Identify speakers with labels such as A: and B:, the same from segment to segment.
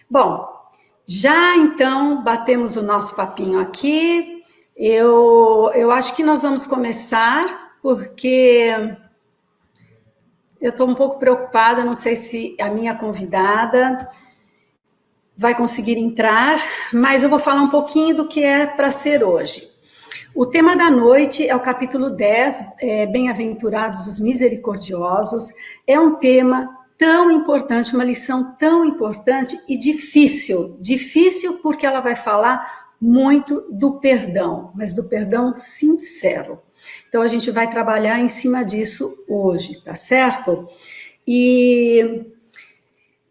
A: Bom, já então batemos o nosso papinho aqui. Eu acho que nós vamos começar, porque eu estou um pouco preocupada, não sei se a minha convidada vai conseguir entrar, mas eu vou falar um pouquinho do que é para ser hoje. O tema da noite é o capítulo 10, Bem-aventurados os misericordiosos. É um tema tão importante, uma lição tão importante e difícil. Difícil porque ela vai falar muito do perdão, mas do perdão sincero. Então a gente vai trabalhar em cima disso hoje, tá certo? E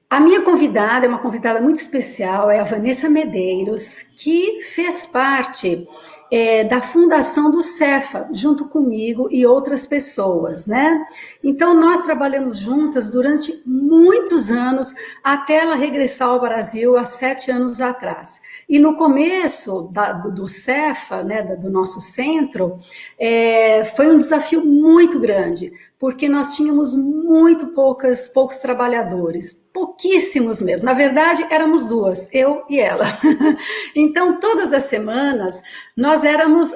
A: a minha convidada é uma convidada muito especial, é a Vanessa Medeiros, que fez parte da fundação do Cefa, junto comigo e outras pessoas, né? Então, nós trabalhamos juntas durante muitos anos, até ela regressar ao Brasil há 7 anos atrás. E no começo do Cefa, né, do nosso centro, foi um desafio muito grande, porque nós tínhamos poucos trabalhadores, pouquíssimos mesmo. Na verdade, éramos duas, eu e ela. Então, todas as semanas,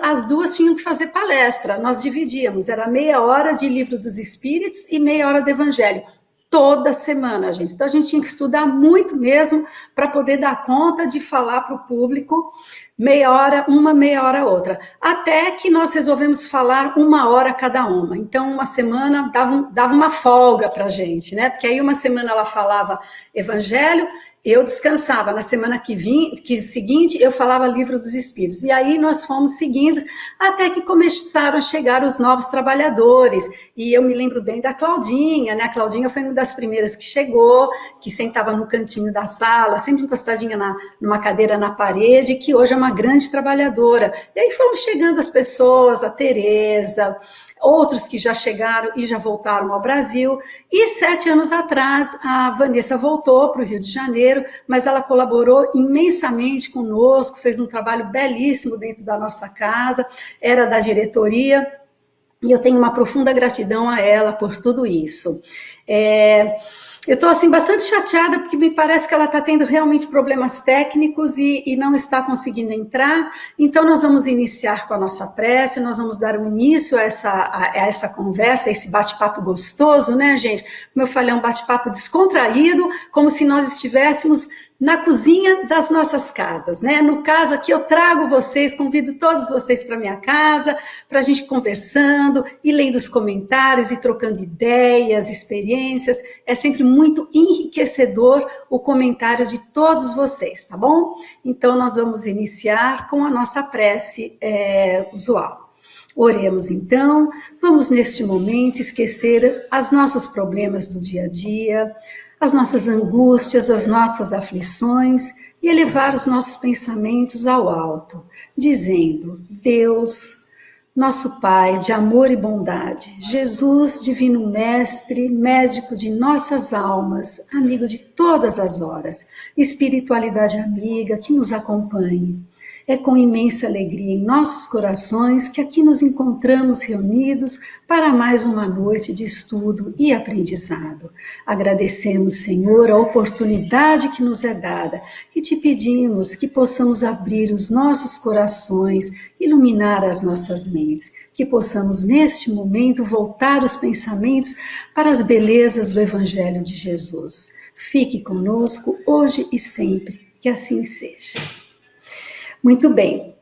A: as duas tinham que fazer palestra, nós dividíamos, era meia hora de Livro dos Espíritos e meia hora do Evangelho. Toda semana, gente. Então, a gente tinha que estudar muito mesmo para poder dar conta de falar para o público meia hora uma, meia hora outra. Até que nós resolvemos falar 1 hora cada uma. Então, uma semana dava uma folga para a gente, né? Porque aí uma semana ela falava Evangelho, eu descansava. Na semana seguinte, eu falava Livro dos Espíritos. E aí nós fomos seguindo, até que começaram a chegar os novos trabalhadores. E eu me lembro bem da Claudinha, né? A Claudinha foi uma das primeiras que chegou, que sentava no cantinho da sala, sempre encostadinha numa cadeira na parede, que hoje é uma grande trabalhadora. E aí foram chegando as pessoas, a Tereza, outros que já chegaram e já voltaram ao Brasil, e 7 anos atrás a Vanessa voltou para o Rio de Janeiro, mas ela colaborou imensamente conosco, fez um trabalho belíssimo dentro da nossa casa, era da diretoria, e eu tenho uma profunda gratidão a ela por tudo isso. Eu estou assim, bastante chateada, porque me parece que ela está tendo realmente problemas técnicos e não está conseguindo entrar. Então, nós vamos iniciar com a nossa prece, nós vamos dar um início a essa conversa, a esse bate-papo gostoso, né, gente? Como eu falei, é um bate-papo descontraído, como se nós estivéssemos na cozinha das nossas casas, né? No caso aqui eu trago vocês, convido todos vocês para minha casa, para a gente conversando e lendo os comentários e trocando ideias, experiências. É sempre muito enriquecedor o comentário de todos vocês, tá bom? Então nós vamos iniciar com a nossa prece usual. Oremos então, vamos neste momento esquecer os nossos problemas do dia a dia, as nossas angústias, as nossas aflições e elevar os nossos pensamentos ao alto, dizendo: Deus, nosso Pai de amor e bondade, Jesus, divino mestre, médico de nossas almas, amigo de todas as horas, espiritualidade amiga que nos acompanhe. É com imensa alegria em nossos corações que aqui nos encontramos reunidos para mais uma noite de estudo e aprendizado. Agradecemos, Senhor, a oportunidade que nos é dada e te pedimos que possamos abrir os nossos corações, iluminar as nossas mentes, que possamos neste momento voltar os pensamentos para as belezas do Evangelho de Jesus. Fique conosco hoje e sempre, que assim seja. Muito bem,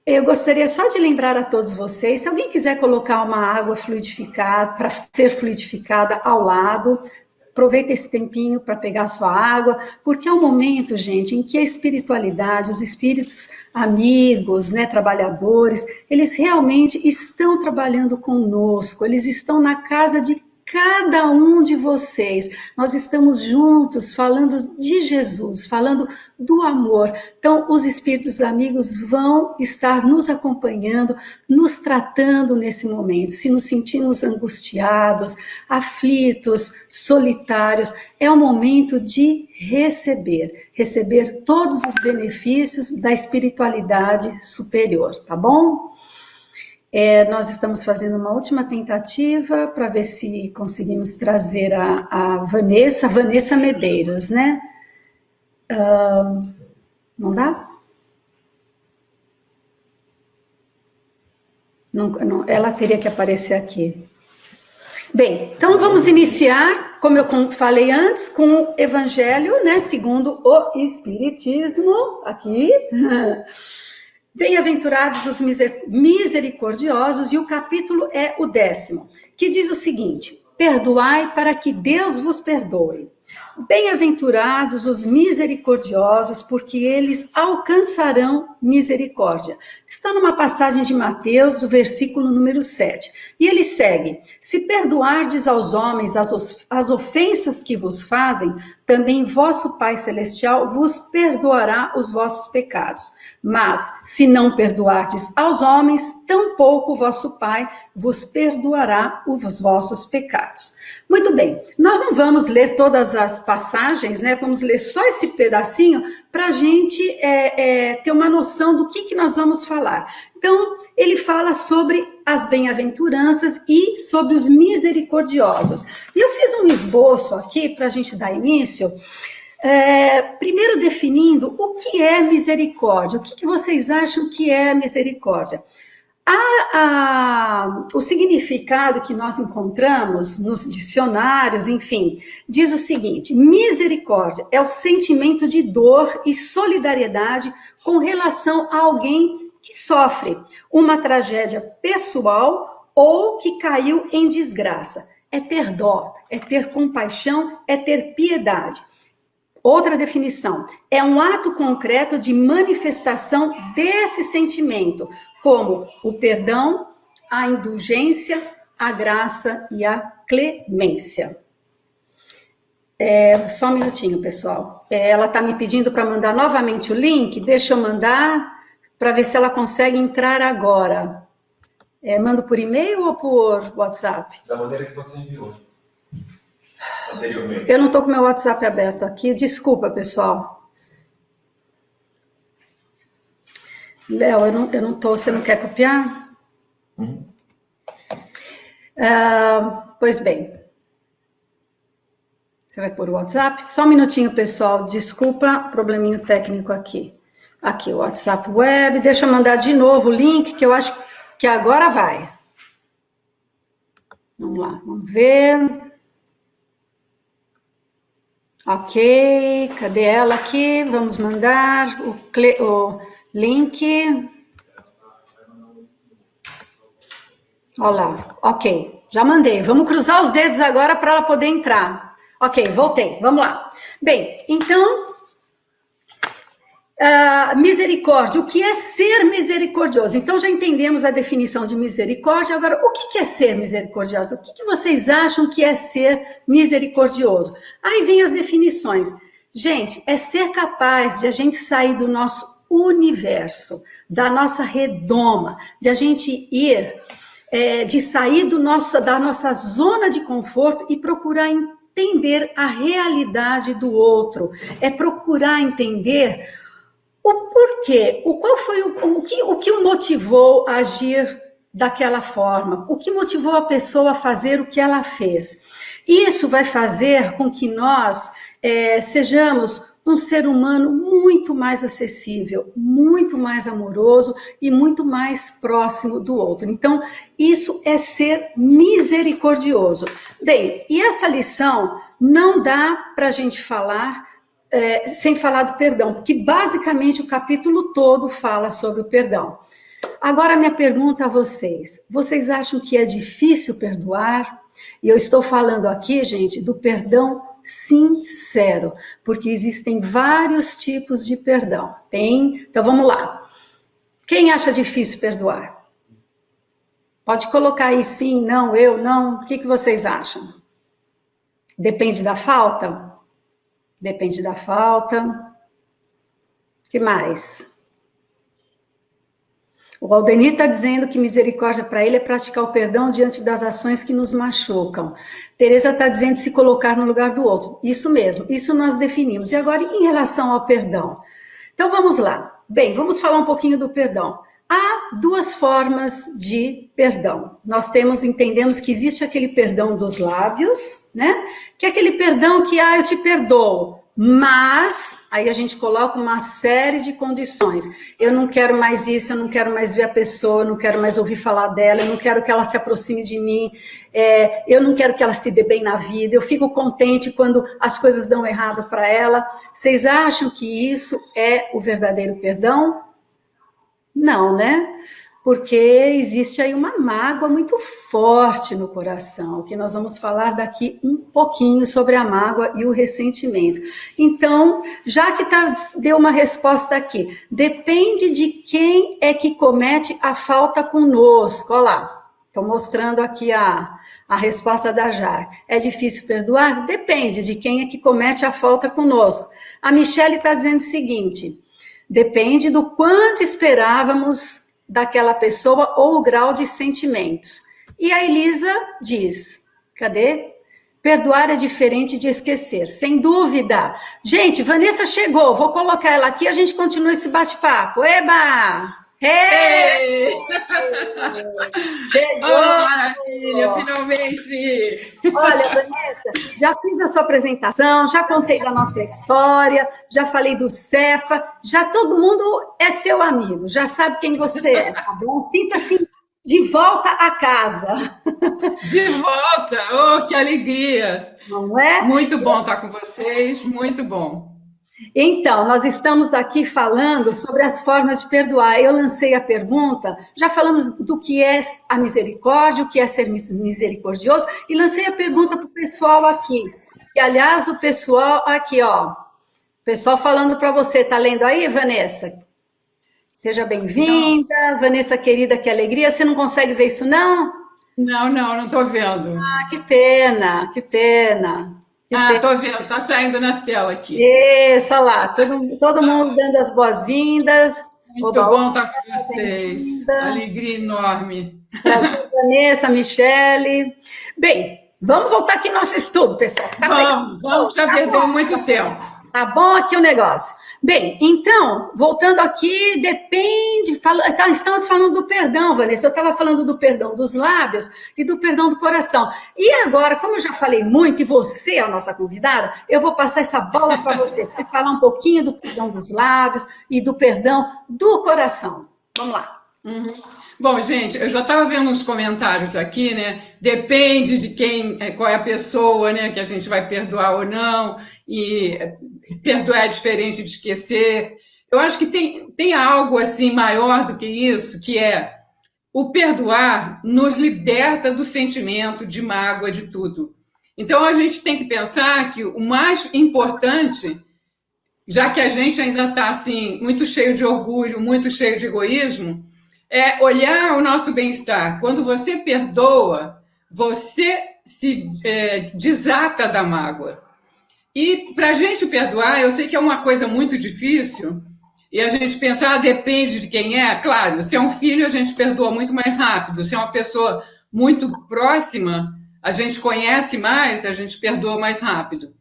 A: eu gostaria só de lembrar a todos vocês, se alguém quiser colocar uma água fluidificada, para ser fluidificada ao lado, aproveita esse tempinho para pegar a sua água, porque é um momento, gente, em que a espiritualidade, os espíritos amigos, né, trabalhadores, eles realmente estão trabalhando conosco, eles estão na casa de cada um de vocês. Nós estamos juntos falando de Jesus, falando do amor. Então, os espíritos amigos vão estar nos acompanhando, nos tratando nesse momento. Se nos sentimos angustiados, aflitos, solitários, é o momento de receber todos os benefícios da espiritualidade superior, tá bom? Nós estamos fazendo uma última tentativa para ver se conseguimos trazer a Vanessa Medeiros, né? Não dá? Não, ela teria que aparecer aqui. Bem, então vamos iniciar, como eu falei antes, com o Evangelho, né, segundo o Espiritismo, aqui. Bem-aventurados os misericordiosos, e o capítulo é o 10º, que diz o seguinte: perdoai para que Deus vos perdoe. Bem-aventurados os misericordiosos, porque eles alcançarão misericórdia. Está numa passagem de Mateus, do versículo número 7. E ele segue: se perdoardes aos homens as ofensas que vos fazem, também vosso Pai Celestial vos perdoará os vossos pecados. Mas, se não perdoardes aos homens, tampouco vosso Pai vos perdoará os vossos pecados. Muito bem, nós não vamos ler todas as passagens, né? Vamos ler só esse pedacinho para a gente ter uma noção do que nós vamos falar. Então, ele fala sobre as bem-aventuranças e sobre os misericordiosos. E eu fiz um esboço aqui para a gente dar início. Primeiro definindo o que é misericórdia. O que vocês acham que é misericórdia? O significado que nós encontramos nos dicionários, enfim, diz o seguinte: misericórdia é o sentimento de dor e solidariedade com relação a alguém que sofre uma tragédia pessoal ou que caiu em desgraça. É ter dó, é ter compaixão, é ter piedade. Outra definição: é um ato concreto de manifestação desse sentimento, como o perdão, a indulgência, a graça e a clemência. Só um minutinho, pessoal. Ela está me pedindo para mandar novamente o link. Deixa eu mandar para ver se ela consegue entrar agora. Mando por e-mail ou por WhatsApp?
B: Da maneira que você enviou anteriormente.
A: Eu não estou com meu WhatsApp aberto aqui. Desculpa, pessoal. Léo, eu não estou. Você não quer copiar? Pois bem. Você vai pôr o WhatsApp? Só um minutinho, pessoal. Desculpa, probleminho técnico aqui. Aqui, o WhatsApp web. Deixa eu mandar de novo o link, que eu acho que agora vai. Vamos lá, vamos ver. Ok, cadê ela aqui? Vamos mandar o link. Olha lá, ok, já mandei. Vamos cruzar os dedos agora para ela poder entrar. Ok, voltei, vamos lá. Bem, então, misericórdia, o que é ser misericordioso? Então já entendemos a definição de misericórdia. Agora, o que é ser misericordioso? O que vocês acham que é ser misericordioso? Aí vem as definições. Gente, é ser capaz de a gente sair do nosso universo, da nossa redoma, de a gente ir, de sair da nossa zona de conforto e procurar entender a realidade do outro. É procurar entender o porquê, qual foi o que o motivou a agir daquela forma, o que motivou a pessoa a fazer o que ela fez. Isso vai fazer com que nós sejamos um ser humano muito mais acessível, muito mais amoroso e muito mais próximo do outro. Então, isso é ser misericordioso. Bem, e essa lição não dá para a gente falar sem falar do perdão, porque basicamente o capítulo todo fala sobre o perdão. Agora, minha pergunta a vocês: vocês acham que é difícil perdoar? E eu estou falando aqui, gente, do perdão sincero, porque existem vários tipos de perdão. Então vamos lá. Quem acha difícil perdoar? Pode colocar aí sim, não, eu, não. O que vocês acham? Depende da falta? Depende da falta. O que mais? O Aldenir está dizendo que misericórdia para ele é praticar o perdão diante das ações que nos machucam. Tereza está dizendo se colocar no lugar do outro. Isso mesmo, isso nós definimos. E agora, em relação ao perdão? Então, vamos lá. Bem, vamos falar um pouquinho do perdão. Há duas formas de perdão. Nós entendemos que existe aquele perdão dos lábios, né? Que é aquele perdão que, eu te perdoo, mas aí a gente coloca uma série de condições. Eu não quero mais isso, eu não quero mais ver a pessoa, eu não quero mais ouvir falar dela, eu não quero que ela se aproxime de mim, eu não quero que ela se dê bem na vida, eu fico contente quando as coisas dão errado para ela. Vocês acham que isso é o verdadeiro perdão? Não, né? Porque existe aí uma mágoa muito forte no coração, que nós vamos falar daqui um pouquinho sobre a mágoa e o ressentimento. Então, já que deu uma resposta aqui, depende de quem é que comete a falta conosco. Olha lá, estou mostrando aqui a resposta da Jar. É difícil perdoar? Depende de quem é que comete a falta conosco. A Michele está dizendo o seguinte: depende do quanto esperávamos daquela pessoa ou o grau de sentimentos. E a Elisa diz, cadê? Perdoar é diferente de esquecer, sem dúvida. Gente, Vanessa chegou, vou colocar ela aqui e a gente continua esse bate-papo. Eba!
B: Hey!
A: Chegou!
B: Oh, maravilha, finalmente!
A: Olha, Vanessa, já fiz a sua apresentação, já contei da nossa história, já falei do Cefa, já todo mundo é seu amigo, já sabe quem você é, tá bom? Sinta-se de volta a casa.
B: De volta! Oh, que alegria!
A: Não é?
B: Muito bom estar com vocês, muito bom.
A: Então, nós estamos aqui falando sobre as formas de perdoar. Eu lancei a pergunta, já falamos do que é a misericórdia, o que é ser misericordioso, e lancei a pergunta para o pessoal aqui. E, aliás, o pessoal aqui, ó, o pessoal falando para você, tá lendo aí, Vanessa? Seja bem-vinda, Vanessa querida, que alegria. Você não consegue ver isso, não?
B: Não estou vendo.
A: Ah, que pena, que pena.
B: Estou vendo, está saindo na tela aqui.
A: Isso, olha lá, todo mundo dando as boas-vindas.
B: Muito bom estar com vocês, alegria enorme.
A: Prazer, Vanessa, Michele. Bem, vamos voltar aqui no nosso estudo, pessoal.
B: Vamos, já perdeu muito tempo.
A: Tá bom aqui o negócio. Bem, então, voltando aqui, depende, estamos falando do perdão, Vanessa, eu estava falando do perdão dos lábios e do perdão do coração. E agora, como eu já falei muito, e você é a nossa convidada, eu vou passar essa bola para você falar um pouquinho do perdão dos lábios e do perdão do coração. Vamos lá.
B: Uhum. Bom, gente, eu já estava vendo uns comentários aqui, né? Depende de qual é a pessoa, né, que a gente vai perdoar ou não, e perdoar é diferente de esquecer. Eu acho que tem algo assim maior do que isso, que é o perdoar nos liberta do sentimento de mágoa, de tudo. Então a gente tem que pensar que o mais importante, já que a gente ainda está assim muito cheio de orgulho, muito cheio de egoísmo, é olhar o nosso bem-estar. Quando você perdoa, você se desata da mágoa. E para a gente perdoar, eu sei que é uma coisa muito difícil, e a gente pensar, depende de quem é. Claro, se é um filho, a gente perdoa muito mais rápido. Se é uma pessoa muito próxima, a gente conhece mais, a gente perdoa mais rápido.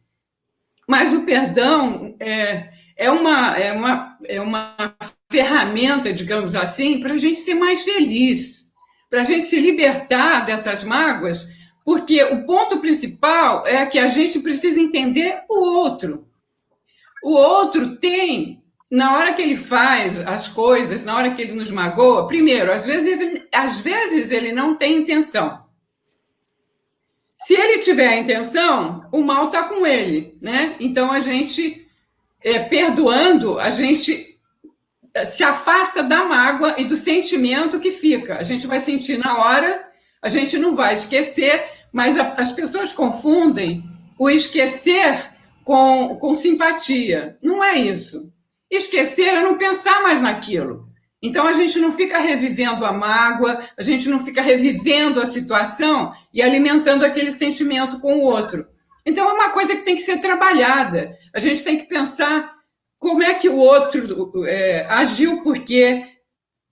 B: Mas o perdão é uma ferramenta, digamos assim, para a gente ser mais feliz, para a gente se libertar dessas mágoas, porque o ponto principal é que a gente precisa entender o outro. O outro tem, na hora que ele faz as coisas, na hora que ele nos magoa, primeiro, às vezes ele não tem intenção. Se ele tiver a intenção, o mal está com ele, né? Então a gente, perdoando, a gente se afasta da mágoa e do sentimento que fica. A gente vai sentir na hora, a gente não vai esquecer, mas as pessoas confundem o esquecer com simpatia. Não é isso. Esquecer é não pensar mais naquilo. Então a gente não fica revivendo a mágoa, a gente não fica revivendo a situação e alimentando aquele sentimento com o outro. Então é uma coisa que tem que ser trabalhada. A gente tem que pensar como é que o outro agiu, por quê,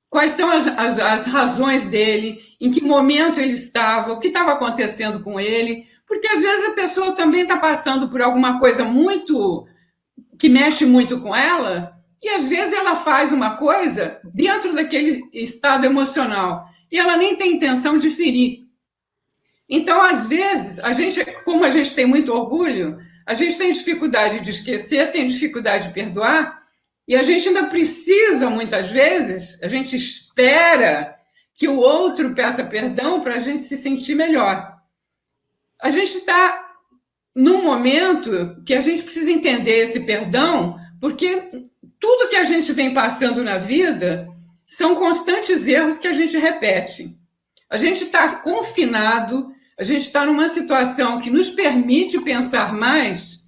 B: quais são as razões dele, em que momento ele estava, o que estava acontecendo com ele, porque às vezes a pessoa também está passando por alguma coisa muito que mexe muito com ela, E às vezes ela faz uma coisa dentro daquele estado emocional e ela nem tem intenção de ferir. Então, às vezes, como a gente tem muito orgulho, a gente tem dificuldade de esquecer, tem dificuldade de perdoar, e a gente ainda precisa, muitas vezes, a gente espera que o outro peça perdão para a gente se sentir melhor. A gente está num momento que a gente precisa entender esse perdão, porque tudo que a gente vem passando na vida são constantes erros que a gente repete. A gente está confinado, a gente está numa situação que nos permite pensar mais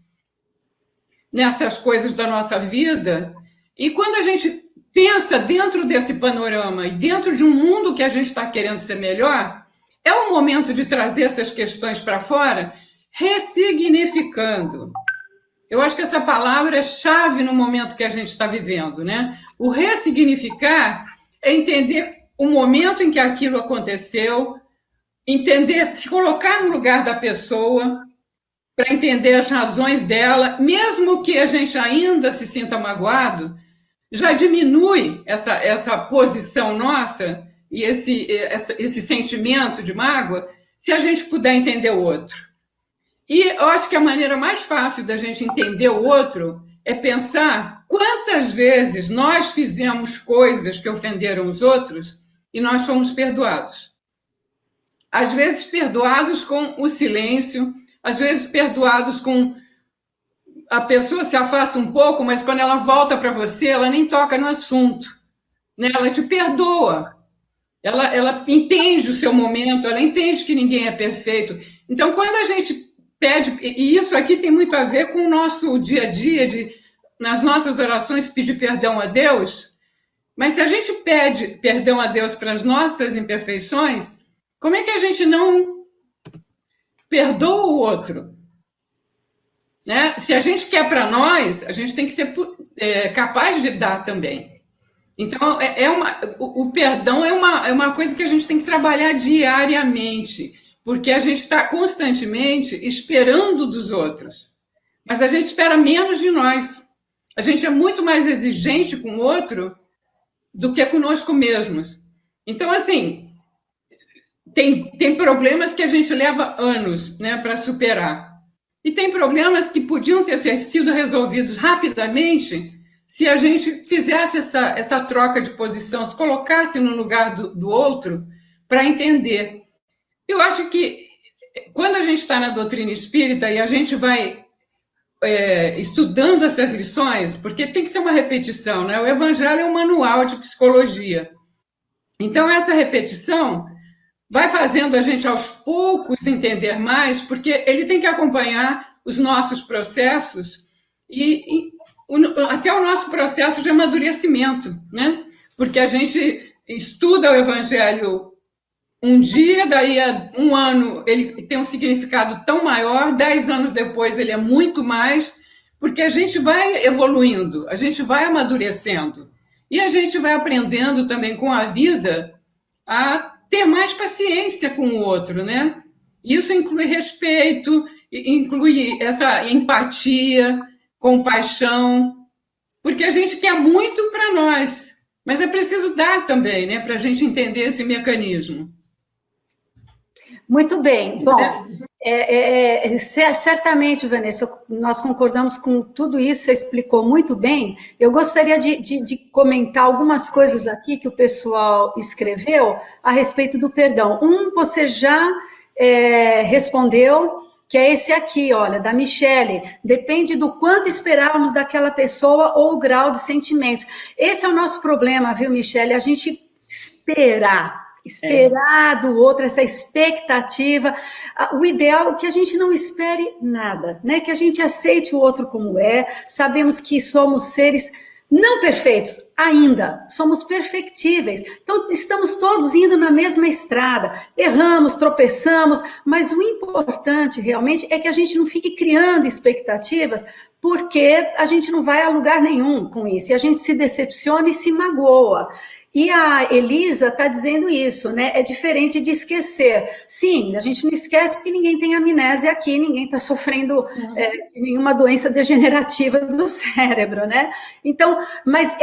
B: nessas coisas da nossa vida, e quando a gente pensa dentro desse panorama e dentro de um mundo que a gente está querendo ser melhor, é o momento de trazer essas questões para fora, ressignificando. Eu acho que essa palavra é chave no momento que a gente está vivendo, né? O ressignificar é entender o momento em que aquilo aconteceu, entender, se colocar no lugar da pessoa, para entender as razões dela, mesmo que a gente ainda se sinta magoado, já diminui essa posição nossa e esse sentimento de mágoa, se a gente puder entender o outro. E eu acho que a maneira mais fácil da gente entender o outro é pensar quantas vezes nós fizemos coisas que ofenderam os outros e nós fomos perdoados. Às vezes perdoados com o silêncio, às vezes perdoados com a pessoa se afasta um pouco, mas quando ela volta para você, ela nem toca no assunto, né? Ela te perdoa, ela entende o seu momento, ela entende que ninguém é perfeito. Então, quando a gente pede, e isso aqui tem muito a ver com o nosso dia a dia, nas nossas orações, pedir perdão a Deus, mas se a gente pede perdão a Deus para as nossas imperfeições, como é que a gente não perdoa o outro? Né? Se a gente quer para nós, a gente tem que ser capaz de dar também. Então, o perdão é uma coisa que a gente tem que trabalhar diariamente, porque a gente está constantemente esperando dos outros, mas a gente espera menos de nós. A gente é muito mais exigente com o outro do que conosco mesmos. Então, assim, tem problemas que a gente leva anos, né, para superar. E tem problemas que podiam ter sido resolvidos rapidamente se a gente fizesse essa troca de posição, se colocasse no lugar do outro para entender. Eu acho que quando a gente está na doutrina espírita e a gente vai estudando essas lições, porque tem que ser uma repetição, né? O Evangelho é um manual de psicologia. Então, essa repetição vai fazendo a gente, aos poucos, entender mais, porque ele tem que acompanhar os nossos processos e até o nosso processo de amadurecimento, né? Porque a gente estuda o Evangelho um dia, daí a um ano ele tem um significado tão maior, 10 anos depois ele é muito mais, porque a gente vai evoluindo, a gente vai amadurecendo. E a gente vai aprendendo também com a vida a ter mais paciência com o outro, né? Isso inclui respeito, inclui essa empatia, compaixão, porque a gente quer muito para nós, mas é preciso dar também, né, para a gente entender esse mecanismo.
A: Muito bem. Bom, certamente, Vanessa, nós concordamos com tudo isso, você explicou muito bem. Eu gostaria de comentar algumas coisas aqui que o pessoal escreveu a respeito do perdão. Você já respondeu, que é esse aqui, olha, da Michele. Depende do quanto esperávamos daquela pessoa ou o grau de sentimentos. Esse é o nosso problema, viu, Michele? A gente esperar do outro, essa expectativa. O ideal é que a gente não espere nada, né? Que a gente aceite o outro como é. Sabemos que somos seres não perfeitos ainda, somos perfectíveis. Então, estamos todos indo na mesma estrada. Erramos, tropeçamos, mas o importante realmente é que a gente não fique criando expectativas, porque a gente não vai a lugar nenhum com isso. E a gente se decepciona e se magoa. E a Elisa está dizendo isso, né? É diferente de esquecer. Sim, a gente não esquece porque ninguém tem amnésia aqui, ninguém está sofrendo de nenhuma doença degenerativa do cérebro, né? Então, mas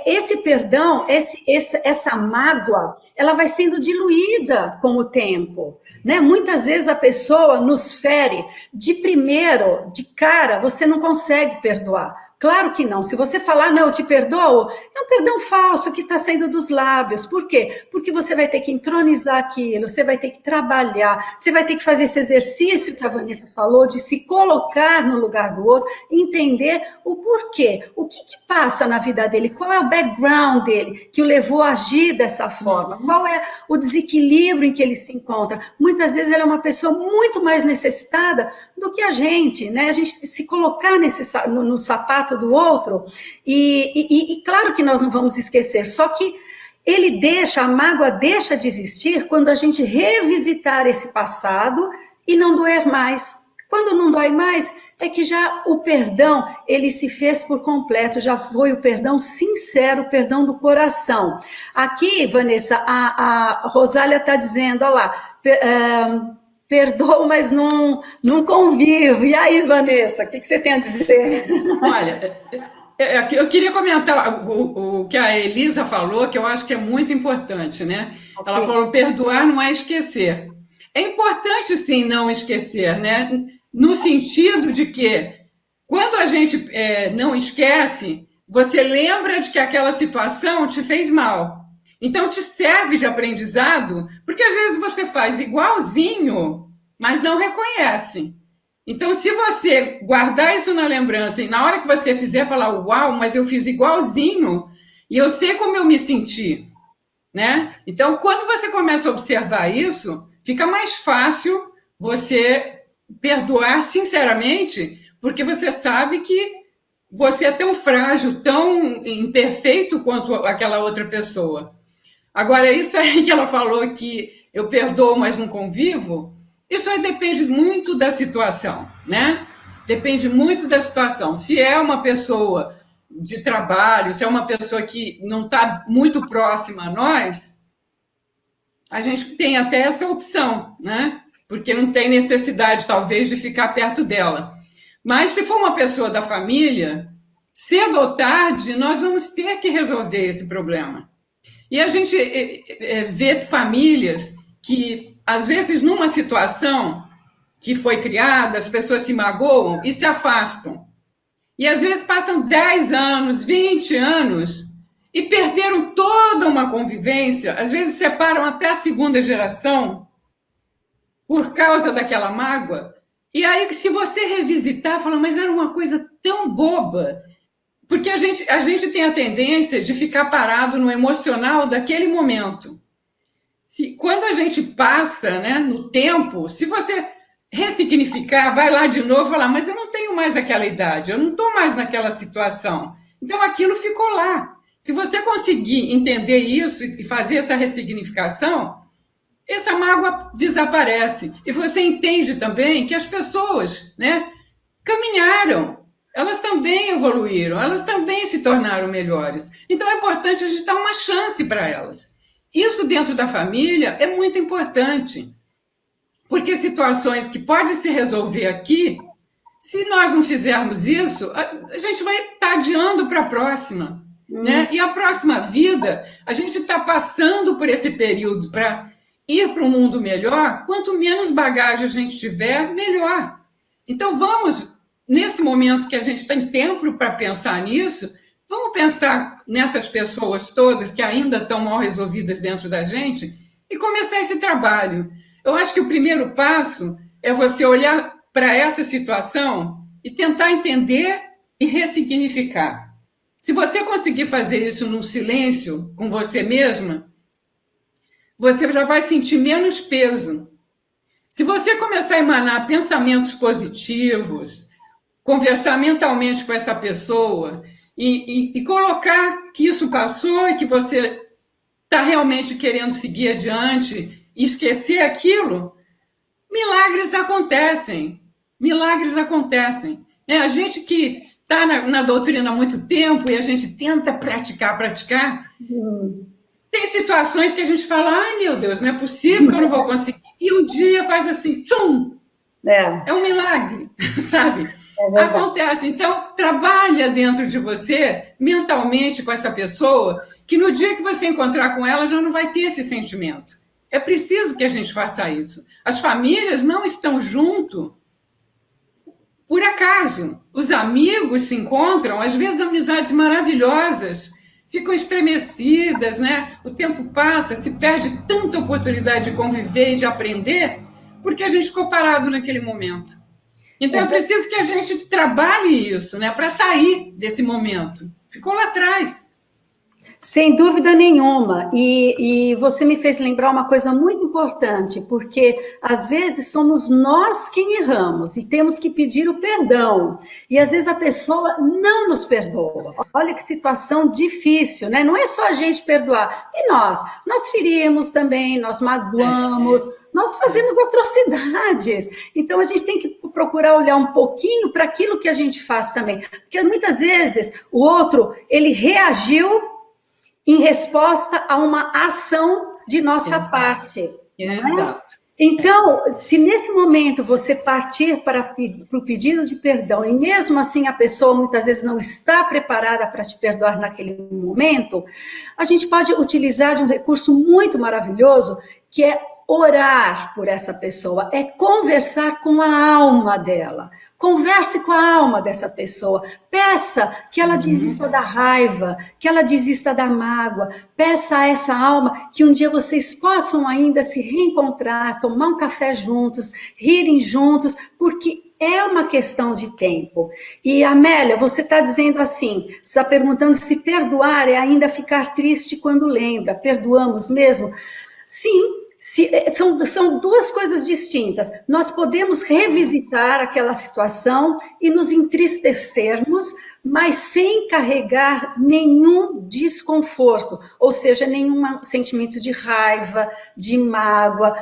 A: esse perdão, essa mágoa, ela vai sendo diluída com o tempo. Né? Muitas vezes a pessoa nos fere de primeiro, de cara, você não consegue perdoar. Claro que não. Se você falar, não, eu te perdoo, é um perdão falso que está saindo dos lábios. Por quê? Porque você vai ter que entronizar aquilo, você vai ter que trabalhar, você vai ter que fazer esse exercício que a Vanessa falou, de se colocar no lugar do outro, entender o porquê, o que passa na vida dele, qual é o background dele que o levou a agir dessa forma, qual é o desequilíbrio em que ele se encontra. Muitas vezes ele é uma pessoa muito mais necessitada do que a gente, né? A gente se colocar no sapato do outro, e claro que nós não vamos esquecer, só que a mágoa deixa de existir quando a gente revisitar esse passado e não doer mais. Quando não dói mais, é que já o perdão, ele se fez por completo, já foi o perdão sincero, o perdão do coração. Aqui, Vanessa, a Rosália está dizendo, olha lá, perdoo, mas não convivo. E aí, Vanessa, o que você tem a dizer?
B: Olha, eu queria comentar o que a Elisa falou, que eu acho que é muito importante, né?
A: Okay.
B: Ela falou, perdoar não é esquecer. É importante, sim, não esquecer, né? No sentido de que, quando a gente não esquece, você lembra de que aquela situação te fez mal. Então, te serve de aprendizado, porque às vezes você faz igualzinho, mas não reconhece. Então, se você guardar isso na lembrança e na hora que você fizer falar, uau, mas eu fiz igualzinho e eu sei como eu me senti, né? Então, quando você começa a observar isso, fica mais fácil você perdoar sinceramente, porque você sabe que você é tão frágil, tão imperfeito quanto aquela outra pessoa. Agora, isso aí que ela falou que eu perdoo, mas não convivo, isso aí depende muito da situação, né? Depende muito da situação. Se é uma pessoa de trabalho, se é uma pessoa que não está muito próxima a nós, a gente tem até essa opção, né? Porque não tem necessidade, talvez, de ficar perto dela. Mas se for uma pessoa da família, cedo ou tarde, nós vamos ter que resolver esse problema. E a gente vê famílias que, às vezes, numa situação que foi criada, as pessoas se magoam e se afastam. E, às vezes, passam 10 anos, 20 anos e perderam toda uma convivência, às vezes separam até a segunda geração por causa daquela mágoa. E aí, se você revisitar, fala, mas era uma coisa tão boba. Porque a gente tem a tendência de ficar parado no emocional daquele momento. Quando a gente passa, né, no tempo, se você ressignificar, vai lá de novo e falar, mas eu não tenho mais aquela idade, eu não estou mais naquela situação. Então aquilo ficou lá. Se você conseguir entender isso e fazer essa ressignificação, essa mágoa desaparece. E você entende também que as pessoas, né, caminharam. Elas também evoluíram, elas também se tornaram melhores. Então é importante a gente dar uma chance para elas. Isso dentro da família é muito importante, porque situações que podem se resolver aqui, se nós não fizermos isso, a gente vai estar adiando para a próxima. Né? E a próxima vida, a gente está passando por esse período para ir para um mundo melhor, quanto menos bagagem a gente tiver, melhor. Então vamos, nesse momento que a gente tem tempo para pensar nisso, vamos pensar nessas pessoas todas que ainda estão mal resolvidas dentro da gente e começar esse trabalho. Eu acho que o primeiro passo é você olhar para essa situação e tentar entender e ressignificar. Se você conseguir fazer isso num silêncio com você mesma, você já vai sentir menos peso. Se você começar a emanar pensamentos positivos, conversar mentalmente com essa pessoa e colocar que isso passou e que você está realmente querendo seguir adiante e esquecer aquilo, milagres acontecem. Milagres acontecem. A gente que está na doutrina há muito tempo e a gente tenta praticar, Tem situações que a gente fala, ai meu Deus, não é possível que eu não vou conseguir. E um dia faz assim, tchum, é um milagre, sabe? Acontece. Então, trabalha dentro de você, mentalmente, com essa pessoa, que no dia que você encontrar com ela, já não vai ter esse sentimento. É preciso que a gente faça isso. As famílias não estão junto por acaso. Os amigos se encontram, às vezes amizades maravilhosas, ficam estremecidas, né? O tempo passa, se perde tanta oportunidade de conviver e de aprender, porque a gente ficou parado naquele momento. Então é preciso que a gente trabalhe isso, né, para sair desse momento. Ficou lá atrás.
A: Sem dúvida nenhuma. E você me fez lembrar uma coisa muito importante, porque às vezes somos nós quem erramos e temos que pedir o perdão. E às vezes a pessoa não nos perdoa. Olha que situação difícil, né? Não é só a gente perdoar. E nós? Nós ferimos também, nós magoamos, nós fazemos atrocidades. Então a gente tem que procurar olhar um pouquinho para aquilo que a gente faz também. Porque muitas vezes o outro, ele reagiu em resposta a uma ação de nossa parte.
B: Exato.
A: Então, se nesse momento você partir para o pedido de perdão, e mesmo assim a pessoa muitas vezes não está preparada para te perdoar naquele momento, a gente pode utilizar de um recurso muito maravilhoso, que é orar por essa pessoa, é conversar com a alma dela. Converse com a alma dessa pessoa. Peça que ela desista da raiva, que ela desista da mágoa. Peça a essa alma que um dia vocês possam ainda se reencontrar, tomar um café juntos, rirem juntos, porque é uma questão de tempo. E, Amélia, você está dizendo assim, você está perguntando se perdoar é ainda ficar triste quando lembra. Perdoamos mesmo? Sim. São duas coisas distintas. Nós podemos revisitar aquela situação e nos entristecermos, mas sem carregar nenhum desconforto, ou seja, nenhum sentimento de raiva, de mágoa,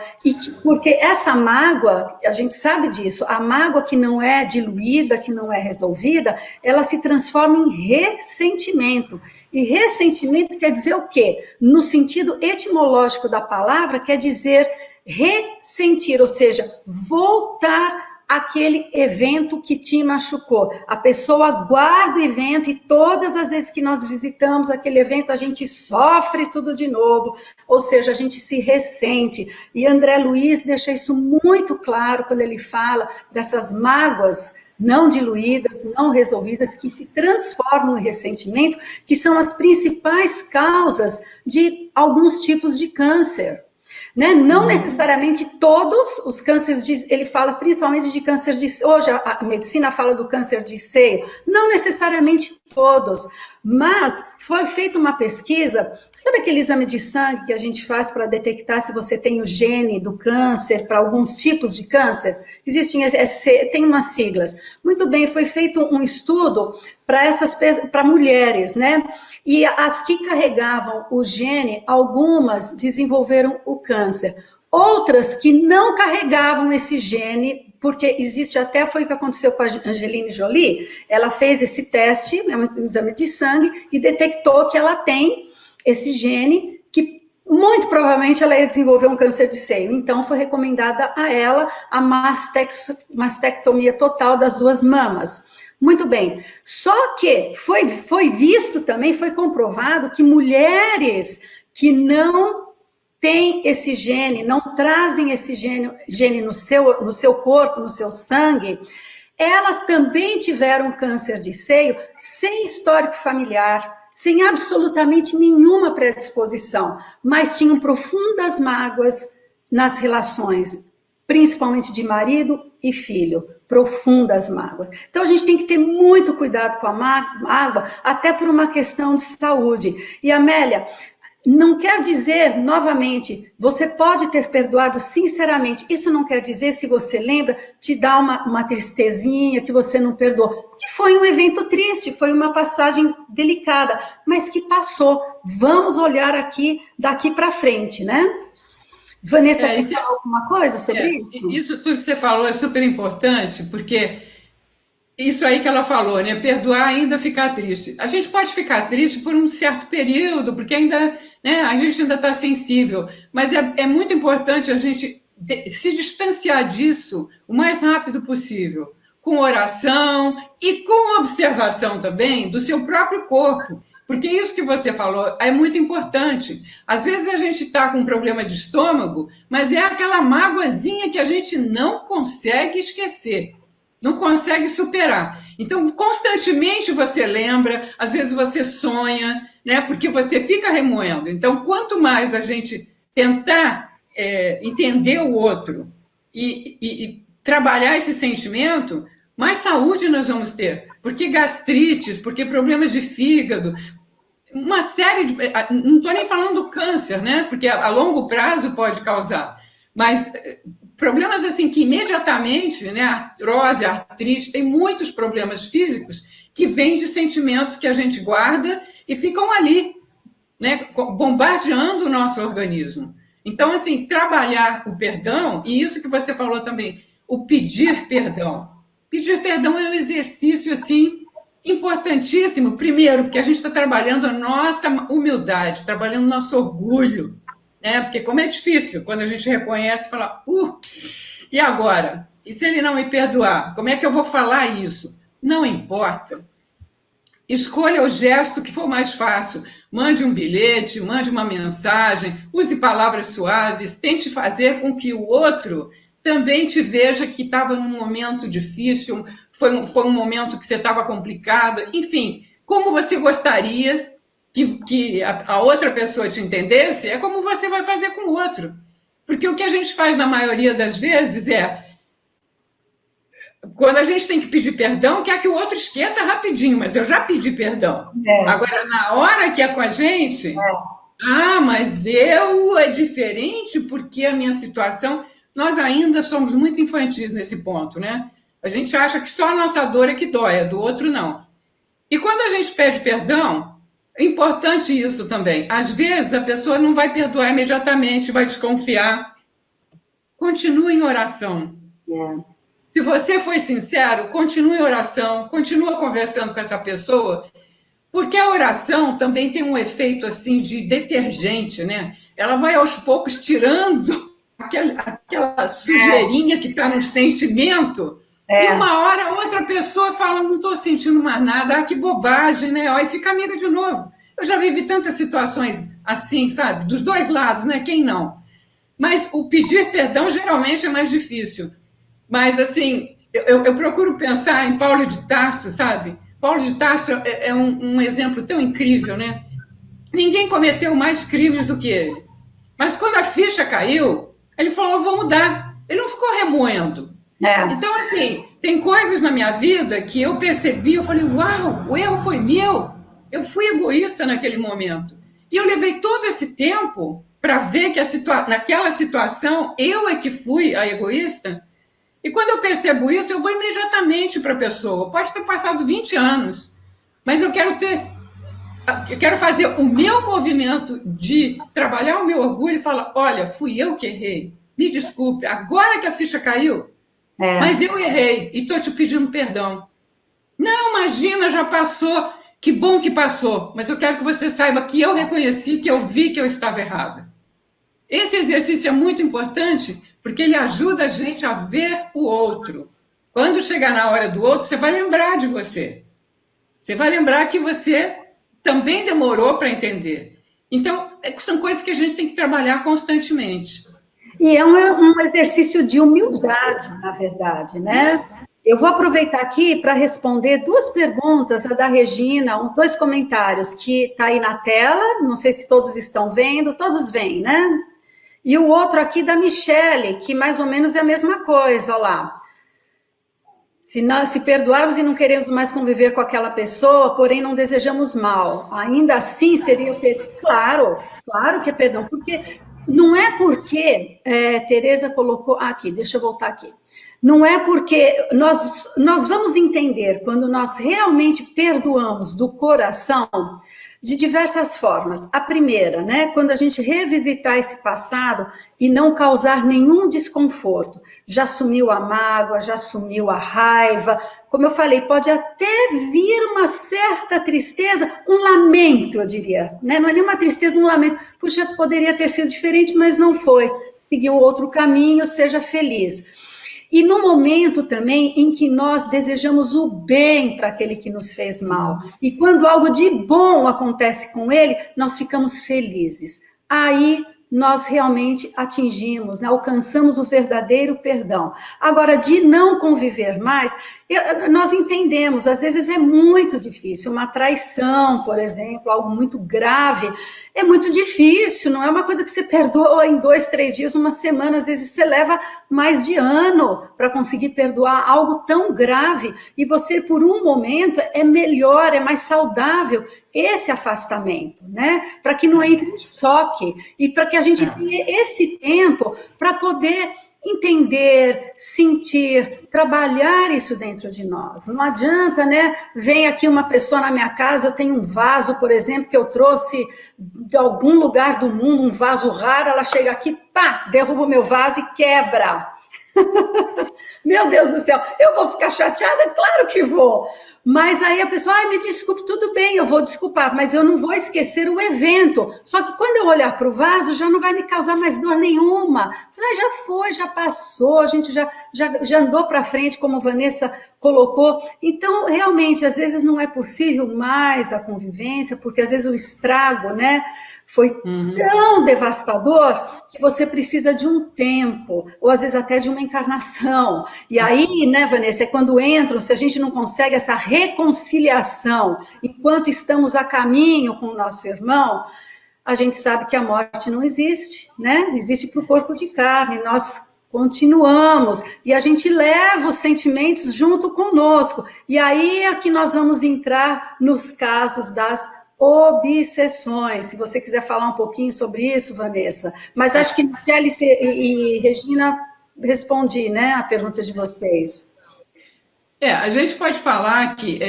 A: porque essa mágoa, a gente sabe disso, a mágoa que não é diluída, que não é resolvida, ela se transforma em ressentimento. E ressentimento quer dizer o quê? No sentido etimológico da palavra, quer dizer ressentir, ou seja, voltar àquele evento que te machucou. A pessoa guarda o evento e todas as vezes que nós visitamos aquele evento, a gente sofre tudo de novo, ou seja, a gente se ressente. E André Luiz deixa isso muito claro quando ele fala dessas mágoas não diluídas, não resolvidas, que se transformam em ressentimento, que são as principais causas de alguns tipos de câncer. Né? Não necessariamente todos os cânceres, ele fala principalmente de câncer de seio, hoje a medicina fala do câncer de seio, não necessariamente todos, mas foi feita uma pesquisa, sabe aquele exame de sangue que a gente faz para detectar se você tem o gene do câncer para alguns tipos de câncer? Existem, tem umas siglas. Muito bem, foi feito um estudo para mulheres, né? E as que carregavam o gene, algumas desenvolveram o câncer. Outras que não carregavam esse gene, porque existe até, foi o que aconteceu com a Angelina Jolie, ela fez esse teste, um exame de sangue, e detectou que ela tem esse gene, que muito provavelmente ela ia desenvolver um câncer de seio. Então, foi recomendada a ela a mastectomia total das duas mamas. Muito bem, só que foi visto também, foi comprovado que mulheres que não têm esse gene, não trazem esse gene no seu corpo, no seu sangue, elas também tiveram câncer de seio sem histórico familiar, sem absolutamente nenhuma predisposição, mas tinham profundas mágoas nas relações, principalmente de marido e filho, profundas mágoas. Então a gente tem que ter muito cuidado com a mágoa, até por uma questão de saúde. E Amélia, não quer dizer, novamente, você pode ter perdoado sinceramente, isso não quer dizer, se você lembra, te dá uma tristezinha que você não perdoou, porque foi um evento triste, foi uma passagem delicada, mas que passou. Vamos olhar aqui, daqui para frente, né? Vanessa, quer falar alguma coisa sobre isso?
B: Isso tudo que você falou é super importante, porque isso aí que ela falou, né? Perdoar ainda ficar triste. A gente pode ficar triste por um certo período, porque ainda, né, a gente ainda está sensível, mas é muito importante a gente se distanciar disso o mais rápido possível, com oração e com observação também do seu próprio corpo. Porque isso que você falou é muito importante. Às vezes a gente está com um problema de estômago, mas é aquela mágoazinha que a gente não consegue esquecer, não consegue superar. Então, constantemente você lembra, às vezes você sonha, né? Porque você fica remoendo. Então, quanto mais a gente tentar entender o outro e trabalhar esse sentimento, mais saúde nós vamos ter. Porque gastrites, porque problemas de fígado, uma série de. Não estou nem falando do câncer, né? Porque a longo prazo pode causar. Mas problemas assim que imediatamente, né? Artrose, artrite, tem muitos problemas físicos que vêm de sentimentos que a gente guarda e ficam ali, né? Bombardeando o nosso organismo. Então, assim, trabalhar o perdão, e isso que você falou também, o pedir perdão. Pedir perdão é um exercício, assim, importantíssimo. Primeiro, porque a gente está trabalhando a nossa humildade, trabalhando o nosso orgulho, né? Porque como é difícil quando a gente reconhece e fala, e agora? E se ele não me perdoar? Como é que eu vou falar isso? Não importa. Escolha o gesto que for mais fácil. Mande um bilhete, mande uma mensagem, use palavras suaves, tente fazer com que o outro também te veja que estava num momento difícil, foi um momento que você estava complicado, enfim, como você gostaria que a outra pessoa te entendesse, é como você vai fazer com o outro. Porque o que a gente faz na maioria das vezes quando a gente tem que pedir perdão, quer que o outro esqueça rapidinho, mas eu já pedi perdão. Agora, na hora que é com a gente, mas eu é diferente porque a minha situação. Nós ainda somos muito infantis nesse ponto, né? A gente acha que só a nossa dor é que dói, a do outro não. E quando a gente pede perdão, é importante isso também. Às vezes a pessoa não vai perdoar imediatamente, vai desconfiar. Continue em oração. Se você foi sincero, continue em oração, continua conversando com essa pessoa, porque a oração também tem um efeito assim de detergente, né? Ela vai aos poucos tirando aquela sujeirinha que está no sentimento, e uma hora outra pessoa fala, não estou sentindo mais nada, que bobagem, né? E fica amiga de novo. Eu já vivi tantas situações assim, sabe? Dos dois lados, né? Quem não? Mas o pedir perdão geralmente é mais difícil. Mas, assim, eu procuro pensar em Paulo de Tarso, sabe? Paulo de Tarso é um exemplo tão incrível, né? Ninguém cometeu mais crimes do que ele. Mas quando a ficha caiu, ele falou, vou mudar. Ele não ficou remoendo. Então, assim, tem coisas na minha vida que eu percebi, eu falei, uau, o erro foi meu. Eu fui egoísta naquele momento. E eu levei todo esse tempo para ver que naquela situação eu é que fui a egoísta. E quando eu percebo isso, eu vou imediatamente para a pessoa. Pode ter passado 20 anos, mas eu quero fazer o meu movimento de trabalhar o meu orgulho e falar, olha, fui eu que errei, me desculpe, agora que a ficha caiu, mas eu errei e estou te pedindo perdão. Não, imagina, já passou, que bom que passou, mas eu quero que você saiba que eu reconheci, que eu vi que eu estava errada. Esse exercício é muito importante, porque ele ajuda a gente a ver o outro. Quando chegar na hora do outro, você vai lembrar de você. Você vai lembrar que você também demorou para entender. Então, são coisas que a gente tem que trabalhar constantemente.
A: E é um exercício de humildade, na verdade, né? Eu vou aproveitar aqui para responder duas perguntas, a da Regina, dois comentários que está aí na tela, não sei se todos estão vendo, todos veem, né? E o outro aqui da Michele, que mais ou menos é a mesma coisa, olha lá. Se perdoarmos e não queremos mais conviver com aquela pessoa, porém não desejamos mal, ainda assim seria o perdão. Claro que é perdão, porque não é porque Tereza colocou aqui, deixa eu voltar aqui. Não é porque nós vamos entender quando nós realmente perdoamos do coração de diversas formas. A primeira, né, quando a gente revisitar esse passado e não causar nenhum desconforto. Já sumiu a mágoa, já sumiu a raiva. Como eu falei, pode até vir uma certa tristeza, um lamento, eu diria. Né? Não é nenhuma tristeza, um lamento. Puxa, poderia ter sido diferente, mas não foi. Seguiu outro caminho, seja feliz. E no momento também em que nós desejamos o bem para aquele que nos fez mal. E quando algo de bom acontece com ele, nós ficamos felizes. Aí nós realmente atingimos, né, alcançamos o verdadeiro perdão. Agora, de não conviver mais, nós entendemos, às vezes é muito difícil, uma traição, por exemplo, algo muito grave, é muito difícil, não é uma coisa que você perdoa em 2, 3 dias, uma semana, às vezes você leva mais de ano para conseguir perdoar algo tão grave, e você, por um momento, é melhor, é mais saudável esse afastamento, né? Para que não entre em choque, e para que a gente tenha esse tempo para poder entender, sentir, trabalhar isso dentro de nós. Não adianta, né? Vem aqui uma pessoa na minha casa, eu tenho um vaso, por exemplo, que eu trouxe de algum lugar do mundo, um vaso raro, ela chega aqui, pá, derruba o meu vaso e quebra. Meu Deus do céu, eu vou ficar chateada? Claro que vou. Mas aí a pessoa, me desculpe, tudo bem, eu vou desculpar, mas eu não vou esquecer o evento. Só que quando eu olhar para o vaso, já não vai me causar mais dor nenhuma. Falei, já foi, já passou, a gente já andou para frente, como Vanessa colocou. Então, realmente, às vezes não é possível mais a convivência, porque às vezes o estrago, né, foi tão devastador que você precisa de um tempo, ou às vezes até de uma encarnação. E aí, né, Vanessa, é quando entram, se a gente não consegue essa reconciliação, enquanto estamos a caminho com o nosso irmão, a gente sabe que a morte não existe, né? Existe para o corpo de carne, nós continuamos, e a gente leva os sentimentos junto conosco. E aí é que nós vamos entrar nos casos das obsessões. Se você quiser falar um pouquinho sobre isso, Vanessa. Mas acho que Michele e Regina respondi, né, a pergunta de vocês.
B: A gente pode falar que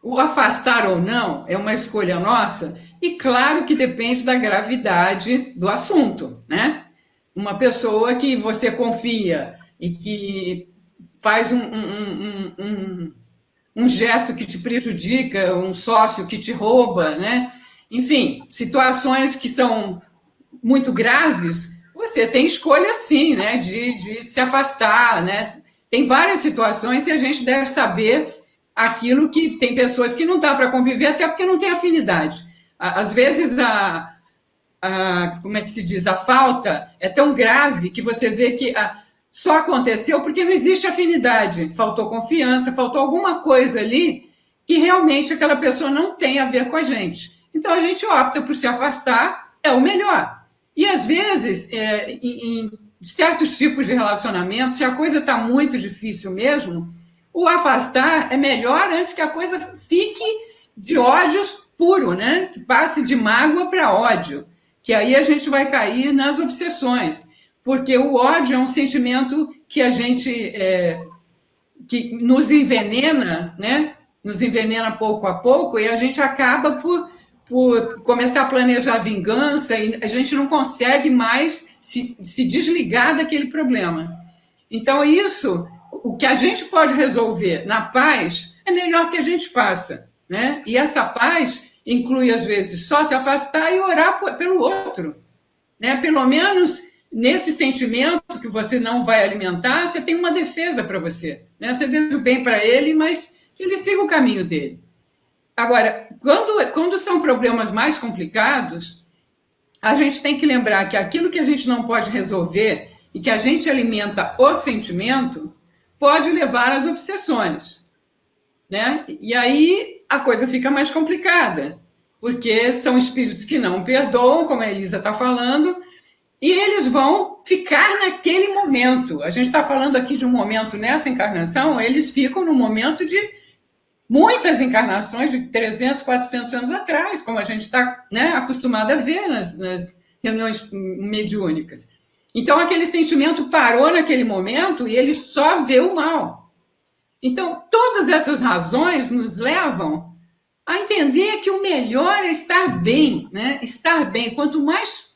B: o afastar ou não é uma escolha nossa, e claro que depende da gravidade do assunto, né? Uma pessoa que você confia e que faz um gesto que te prejudica, um sócio que te rouba, né? Enfim, situações que são muito graves, você tem escolha sim, né? De se afastar, né? Tem várias situações e a gente deve saber aquilo que tem pessoas que não dá para conviver, até porque não tem afinidade. Às vezes como é que se diz? A falta é tão grave que você vê que só aconteceu porque não existe afinidade, faltou confiança, faltou alguma coisa ali que realmente aquela pessoa não tem a ver com a gente. Então a gente opta por se afastar, é o melhor. E às vezes, em certos tipos de relacionamento, se a coisa está muito difícil mesmo, o afastar é melhor antes que a coisa fique de ódios puro, né? Que passe de mágoa para ódio, que aí a gente vai cair nas obsessões. Porque o ódio é um sentimento que a gente que nos envenena, né? Nos envenena pouco a pouco, e a gente acaba por começar a planejar vingança, e a gente não consegue mais se desligar daquele problema. Então, isso, o que a gente pode resolver na paz, é melhor que a gente faça, né? E essa paz inclui, às vezes, só se afastar e orar pelo outro, né? Pelo menos nesse sentimento que você não vai alimentar, você tem uma defesa para você, né? Você deseja o bem para ele, mas que ele siga o caminho dele. Agora, quando são problemas mais complicados, a gente tem que lembrar que aquilo que a gente não pode resolver e que a gente alimenta o sentimento pode levar às obsessões, né? E aí a coisa fica mais complicada, porque são espíritos que não perdoam, como a Elisa está falando, e eles vão ficar naquele momento. A gente está falando aqui de um momento nessa encarnação, eles ficam no momento de muitas encarnações de 300, 400 anos atrás, como a gente está, né, acostumado a ver nas reuniões mediúnicas. Então, aquele sentimento parou naquele momento e ele só vê o mal. Então, todas essas razões nos levam a entender que o melhor é estar bem, né? Estar bem. Quanto mais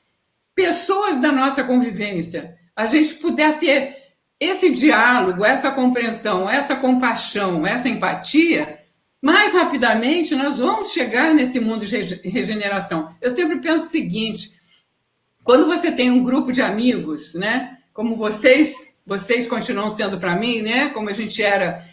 B: pessoas da nossa convivência a gente puder ter esse diálogo, essa compreensão, essa compaixão, essa empatia, mais rapidamente nós vamos chegar nesse mundo de regeneração. Eu sempre penso o seguinte: quando você tem um grupo de amigos, né, como vocês continuam sendo para mim, né, como a gente era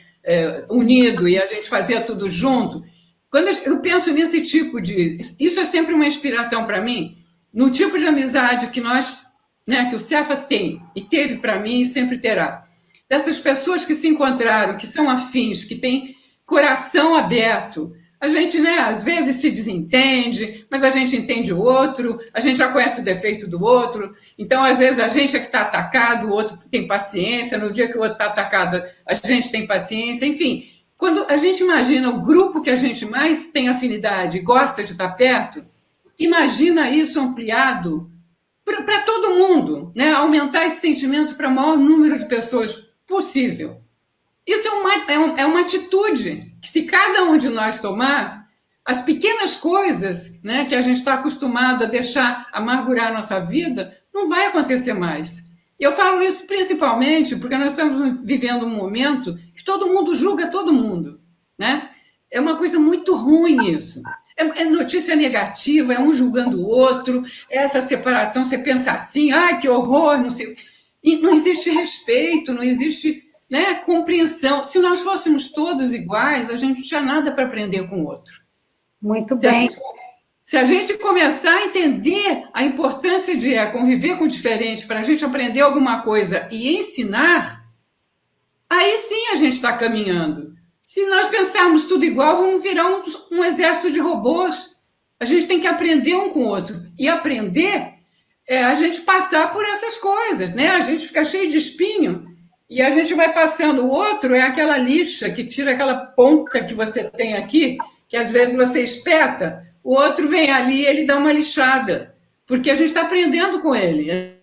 B: unido e a gente fazia tudo junto, quando eu penso nesse tipo de... Isso é sempre uma inspiração para mim, no tipo de amizade que nós, né, que o Cefa tem e teve para mim e sempre terá. Dessas pessoas que se encontraram, que são afins, que têm coração aberto. A gente, né, às vezes se desentende, mas a gente entende o outro, a gente já conhece o defeito do outro, então às vezes a gente é que está atacado, o outro tem paciência, no dia que o outro está atacado, a gente tem paciência, enfim. Quando a gente imagina o grupo que a gente mais tem afinidade e gosta de estar perto, imagina isso ampliado para todo mundo, né? Aumentar esse sentimento para o maior número de pessoas possível. Isso é uma atitude que, se cada um de nós tomar, as pequenas coisas, né, que a gente está acostumado a deixar amargurar a nossa vida, não vai acontecer mais. Eu falo isso principalmente porque nós estamos vivendo um momento que todo mundo julga todo mundo, né? É uma coisa muito ruim isso. É notícia negativa, é um julgando o outro, é essa separação, você pensa assim, ai, que horror, não sei. E não existe respeito, não existe, né, compreensão. Se nós fôssemos todos iguais, a gente não tinha nada para aprender com o outro.
A: Muito bem.
B: Se a gente começar a entender a importância de conviver com o diferente para a gente aprender alguma coisa e ensinar, aí sim a gente está caminhando. Se nós pensarmos tudo igual, vamos virar um exército de robôs. A gente tem que aprender um com o outro. E aprender é a gente passar por essas coisas, né? A gente fica cheio de espinho e a gente vai passando. O outro é aquela lixa que tira aquela ponta que você tem aqui, que às vezes você espeta. O outro vem ali e ele dá uma lixada, porque a gente está aprendendo com ele.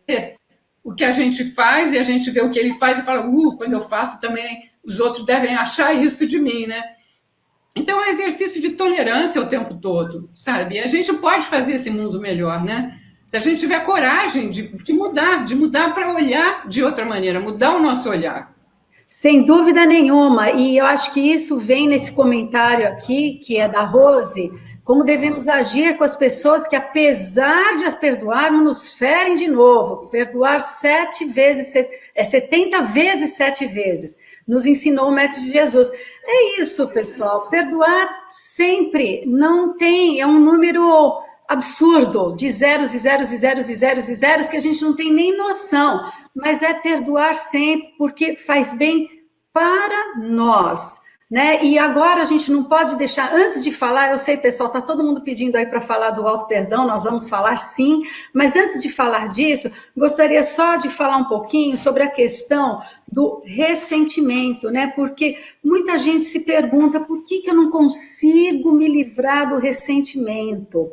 B: O que a gente faz e a gente vê o que ele faz e fala, quando eu faço também, os outros devem achar isso de mim, né? Então é um exercício de tolerância o tempo todo, sabe? E a gente pode fazer esse mundo melhor, né? Se a gente tiver coragem de mudar para olhar de outra maneira, mudar o nosso olhar.
A: Sem dúvida nenhuma, e eu acho que isso vem nesse comentário aqui, que é da Rose, como devemos agir com as pessoas que, apesar de as perdoarmos, nos ferem de novo. Perdoar 70 vezes 7 vezes. Nos ensinou o método de Jesus. É isso, pessoal. Perdoar sempre não tem, é um número absurdo de zeros e zeros e zeros e zeros e zeros que a gente não tem nem noção. Mas é perdoar sempre porque faz bem para nós. Né? E agora a gente não pode deixar, antes de falar, eu sei, pessoal, está todo mundo pedindo aí para falar do auto-perdão, nós vamos falar sim, mas antes de falar disso, gostaria só de falar um pouquinho sobre a questão do ressentimento, né? Porque muita gente se pergunta por que eu não consigo me livrar do ressentimento.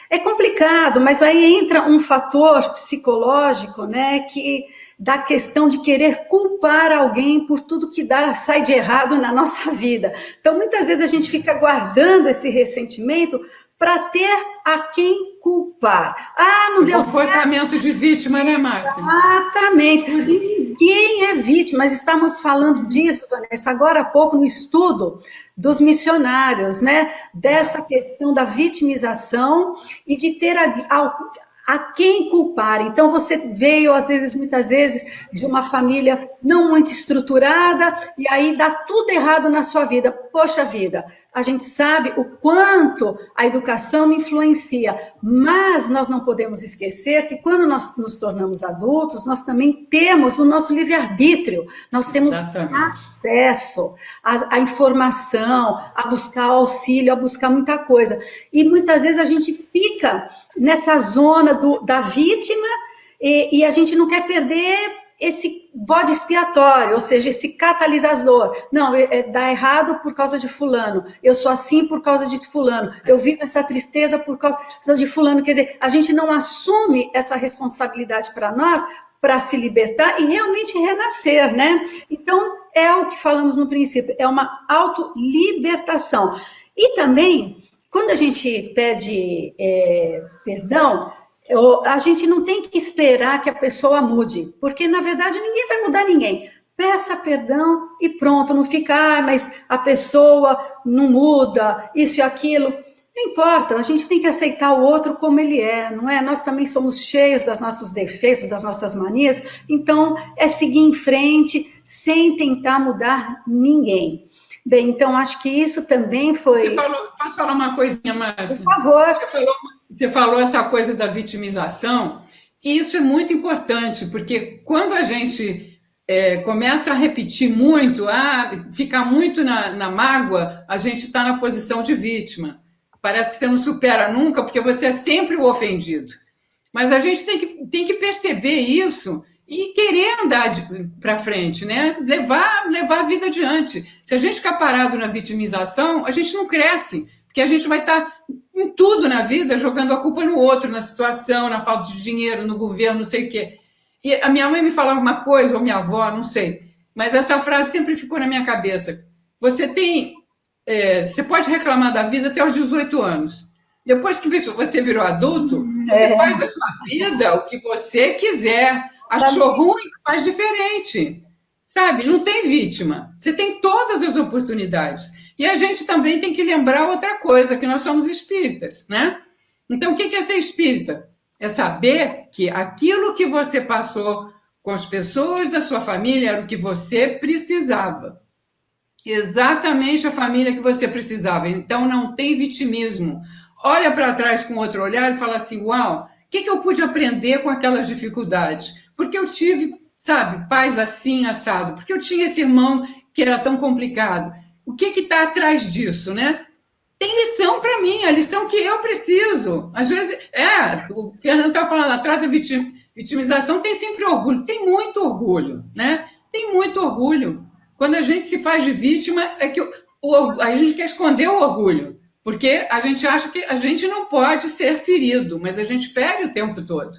A: É complicado, mas aí entra um fator psicológico, né, que da questão de querer culpar alguém por tudo que sai de errado na nossa vida. Então, muitas vezes a gente fica guardando esse ressentimento para ter a quem culpar. Ah, não deu certo.
B: Comportamento de vítima, né, Márcia?
A: Exatamente. E ninguém é vítima, mas estamos falando disso, Vanessa, agora há pouco no estudo dos missionários, né? Dessa questão da vitimização e de ter a quem culpar. Então, você veio, às vezes, muitas vezes, de uma família não muito estruturada, e aí dá tudo errado na sua vida. Poxa vida, a gente sabe o quanto a educação influencia, mas nós não podemos esquecer que quando nós nos tornamos adultos, nós também temos o nosso livre-arbítrio, nós temos acesso à informação, a buscar auxílio, a buscar muita coisa. E muitas vezes a gente fica nessa zona da vítima e a gente não quer perder esse bode expiatório, ou seja, esse catalisador. Não, dá errado por causa de fulano, eu sou assim por causa de fulano, eu vivo essa tristeza por causa de fulano. Quer dizer, a gente não assume essa responsabilidade para nós para se libertar e realmente renascer, né? Então, é o que falamos no princípio, é uma autolibertação. E também, quando a gente pede perdão, a gente não tem que esperar que a pessoa mude, porque, na verdade, ninguém vai mudar ninguém. Peça perdão e pronto, não fica, mas a pessoa não muda, isso e aquilo. Não importa, a gente tem que aceitar o outro como ele é, não é? Nós também somos cheios dos nossos defeitos, das nossas manias, então é seguir em frente sem tentar mudar ninguém. Bem, então acho que isso também foi...
B: Posso falar uma coisinha, Márcia?
A: Por favor.
B: Você falou essa coisa da vitimização, e isso é muito importante, porque quando a gente começa a repetir muito, ficar muito na mágoa, a gente está na posição de vítima. Parece que você não supera nunca, porque você é sempre o ofendido. Mas a gente tem que perceber isso e querer andar para frente, né? Levar a vida adiante. Se a gente ficar parado na vitimização, a gente não cresce, porque a gente vai estar em tudo na vida jogando a culpa no outro, na situação, na falta de dinheiro, no governo, não sei o quê. E a minha mãe me falava uma coisa, ou minha avó, não sei, mas essa frase sempre ficou na minha cabeça. Você pode reclamar da vida até os 18 anos. Depois que você virou adulto, você faz da sua vida o que você quiser. Achou ruim, faz diferente. Sabe? Não tem vítima. Você tem todas as oportunidades. E a gente também tem que lembrar outra coisa, que nós somos espíritas, né? Então, o que é ser espírita? É saber que aquilo que você passou com as pessoas da sua família era o que você precisava. Exatamente a família que você precisava. Então, não tem vitimismo. Olha para trás com outro olhar e fala assim, uau, o que eu pude aprender com aquelas dificuldades? Porque eu tive, sabe, pais assim, assado. Porque eu tinha esse irmão que era tão complicado. O que está atrás disso, né? Tem lição para mim, a lição que eu preciso. Às vezes, o Fernando está falando, atrás da vitimização tem sempre orgulho. Tem muito orgulho, né? Tem muito orgulho. Quando a gente se faz de vítima, é que a gente quer esconder o orgulho. Porque a gente acha que a gente não pode ser ferido, mas a gente fere o tempo todo.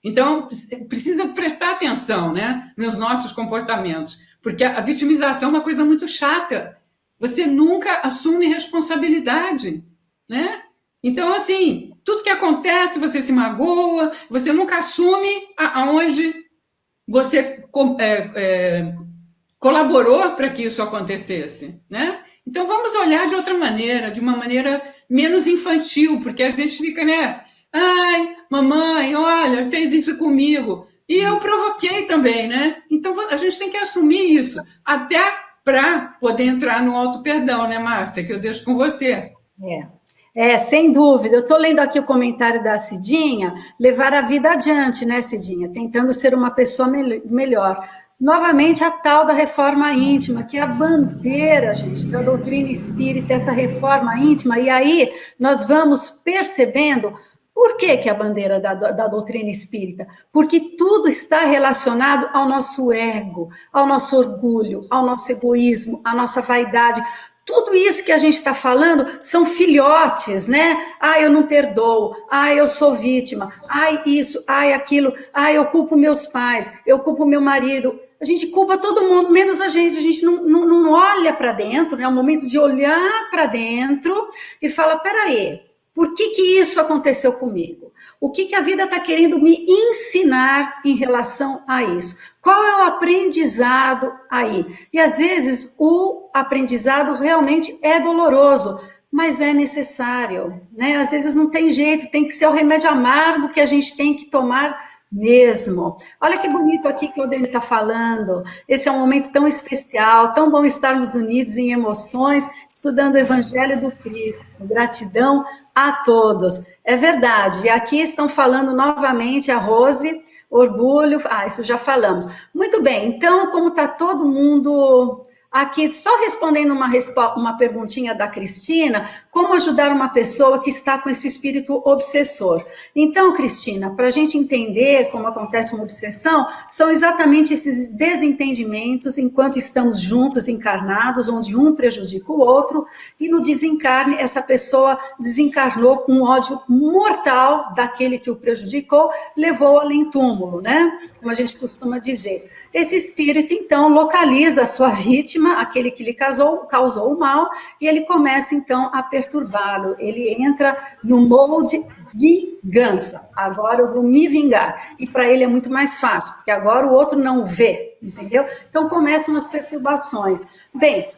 B: Então, precisa prestar atenção, né, nos nossos comportamentos. Porque a vitimização é uma coisa muito chata. Você nunca assume responsabilidade, né? Então, assim, tudo que acontece, você se magoa, você nunca assume aonde você colaborou para que isso acontecesse, né? Então, vamos olhar de outra maneira, de uma maneira menos infantil, porque a gente fica, né? Ai, mamãe, olha, fez isso comigo. E eu provoquei também, né? Então, a gente tem que assumir isso, até para poder entrar no auto-perdão, né, Márcia? Que eu deixo com você.
A: Sem dúvida. Eu estou lendo aqui o comentário da Cidinha, levar a vida adiante, né, Cidinha? Tentando ser uma pessoa melhor. Novamente, a tal da reforma íntima, que é a bandeira, gente, da doutrina espírita, essa reforma íntima. E aí, nós vamos percebendo por que a bandeira da doutrina espírita? Porque tudo está relacionado ao nosso ego, ao nosso orgulho, ao nosso egoísmo, à nossa vaidade. Tudo isso que a gente está falando são filhotes, né? Eu não perdoo, eu sou vítima, isso, aquilo, eu culpo meus pais, eu culpo meu marido. A gente culpa todo mundo, menos a gente não olha para dentro, né? É o momento de olhar para dentro e falar, peraí, por que isso aconteceu comigo? O que a vida está querendo me ensinar em relação a isso? Qual é o aprendizado aí? E às vezes o aprendizado realmente é doloroso, mas é necessário, né? Às vezes não tem jeito, tem que ser o remédio amargo que a gente tem que tomar mesmo. Olha que bonito aqui que o Odeni está falando. Esse é um momento tão especial, tão bom estarmos unidos em emoções, estudando o Evangelho do Cristo. Gratidão a todos. É verdade. E aqui estão falando novamente a Rose, orgulho. Isso já falamos. Muito bem. Então, como está todo mundo Aqui, só respondendo uma perguntinha da Cristina, como ajudar uma pessoa que está com esse espírito obsessor? Então, Cristina, para a gente entender como acontece uma obsessão, são exatamente esses desentendimentos enquanto estamos juntos, encarnados, onde um prejudica o outro, e no desencarne, essa pessoa desencarnou com um ódio mortal daquele que o prejudicou, levou além túmulo, né? Como a gente costuma dizer. Esse espírito, então, localiza a sua vítima, aquele que lhe causou o mal, e ele começa, então, a perturbá-lo. Ele entra no molde vingança. Agora eu vou me vingar. E para ele é muito mais fácil, porque agora o outro não vê, entendeu? Então, começam as perturbações. Bem,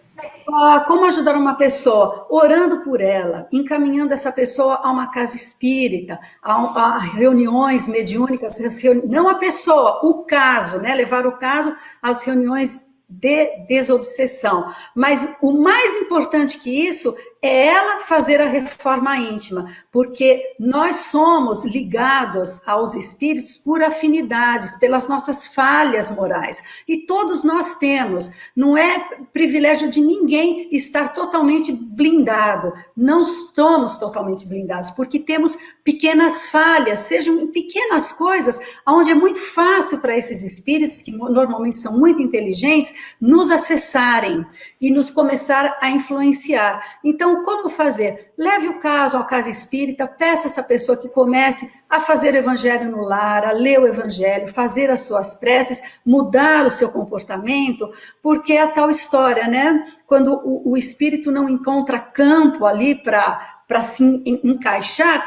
A: como ajudar uma pessoa? Orando por ela, encaminhando essa pessoa a uma casa espírita, a reuniões mediúnicas, não a pessoa, o caso, né? Levar o caso às reuniões de desobsessão. Mas o mais importante que isso é ela fazer a reforma íntima, porque nós somos ligados aos espíritos por afinidades, pelas nossas falhas morais. E todos nós temos. Não é privilégio de ninguém estar totalmente blindado. Não estamos totalmente blindados, porque temos pequenas falhas, sejam pequenas coisas, onde é muito fácil para esses espíritos, que normalmente são muito inteligentes, nos acessarem e nos começar a influenciar. Então, como fazer? Leve o caso à casa espírita, peça essa pessoa que comece a fazer o evangelho no lar, a ler o evangelho, fazer as suas preces, mudar o seu comportamento, porque é a tal história, né? Quando o espírito não encontra campo ali para se encaixar,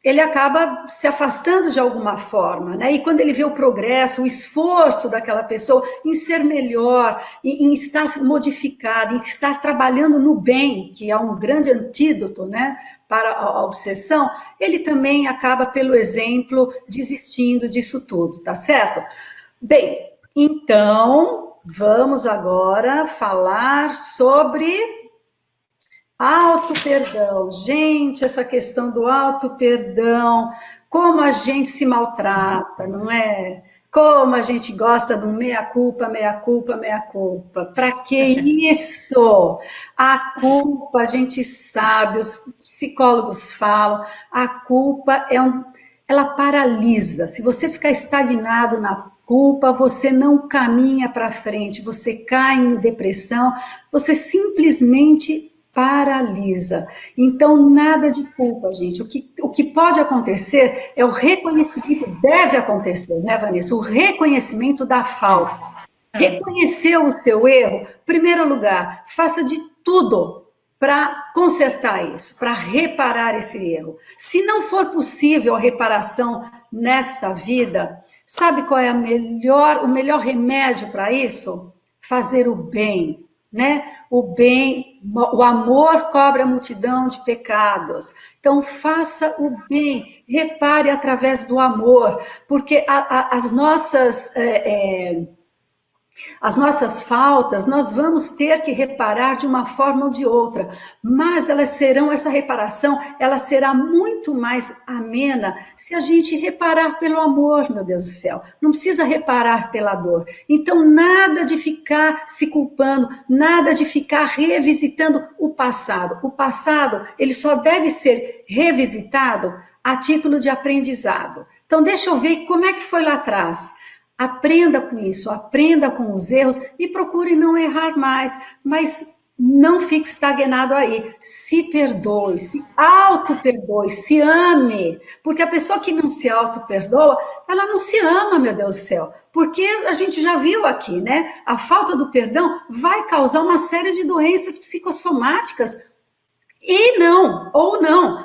A: ele acaba se afastando de alguma forma, né? E quando ele vê o progresso, o esforço daquela pessoa em ser melhor, em estar modificada, em estar trabalhando no bem, que é um grande antídoto, né, para a obsessão, ele também acaba, pelo exemplo, desistindo disso tudo, tá certo? Bem, então, vamos agora falar sobre auto-perdão. Gente, essa questão do auto-perdão, como a gente se maltrata, não é? Como a gente gosta do meia-culpa, meia-culpa, meia-culpa. Para que isso? A culpa, a gente sabe, os psicólogos falam, a culpa ela paralisa. Se você ficar estagnado na culpa, você não caminha para frente, você cai em depressão, você simplesmente paralisa. Então, nada de culpa, gente. O que pode acontecer é o reconhecimento, deve acontecer, né, Vanessa? O reconhecimento da falta. Reconhecer o seu erro, em primeiro lugar, faça de tudo para consertar isso, para reparar esse erro. Se não for possível a reparação nesta vida, sabe qual é o melhor remédio para isso? Fazer o bem. Né? O bem, o amor cobre a multidão de pecados. Então, faça o bem, repare através do amor, porque as nossas faltas, nós vamos ter que reparar de uma forma ou de outra, mas essa reparação, ela será muito mais amena se a gente reparar pelo amor, meu Deus do céu. Não precisa reparar pela dor. Então, nada de ficar se culpando, nada de ficar revisitando o passado. O passado, ele só deve ser revisitado a título de aprendizado. Então, deixa eu ver como é que foi lá atrás. Aprenda com isso, aprenda com os erros e procure não errar mais, mas não fique estagnado aí. Se perdoe, se auto-perdoe, se ame, porque a pessoa que não se auto-perdoa, ela não se ama, meu Deus do céu, porque a gente já viu aqui, né? A falta do perdão vai causar uma série de doenças psicossomáticas. E não,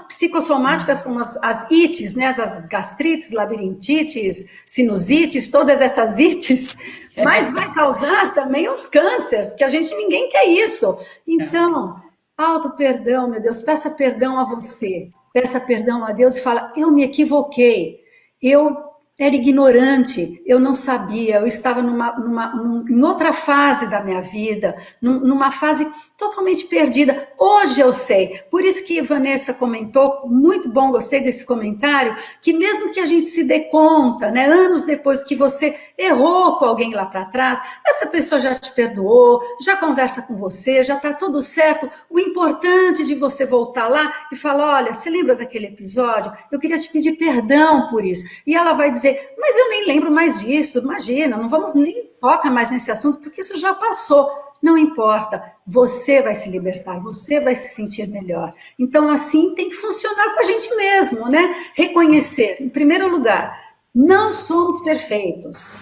A: psicossomáticas como as ites, né, as gastrites, labirintites, sinusites, todas essas ites, mas vai causar também os cânceres, que ninguém quer isso. Então, auto-perdão, meu Deus, peça perdão a você, peça perdão a Deus e fala, eu me equivoquei, eu era ignorante, eu não sabia, eu estava em outra fase da minha vida, numa fase totalmente perdida. Hoje eu sei, por isso que Vanessa comentou, muito bom, gostei desse comentário, que mesmo que a gente se dê conta, né, anos depois que você errou com alguém lá para trás, essa pessoa já te perdoou, já conversa com você, já está tudo certo. O importante de você voltar lá e falar, olha, você lembra daquele episódio? Eu queria te pedir perdão por isso. E ela vai dizer, mas eu nem lembro mais disso, imagina, não vamos nem tocar mais nesse assunto, porque isso já passou. Não importa, você vai se libertar, você vai se sentir melhor. Então, assim, tem que funcionar com a gente mesmo, né? Reconhecer, em primeiro lugar, não somos perfeitos.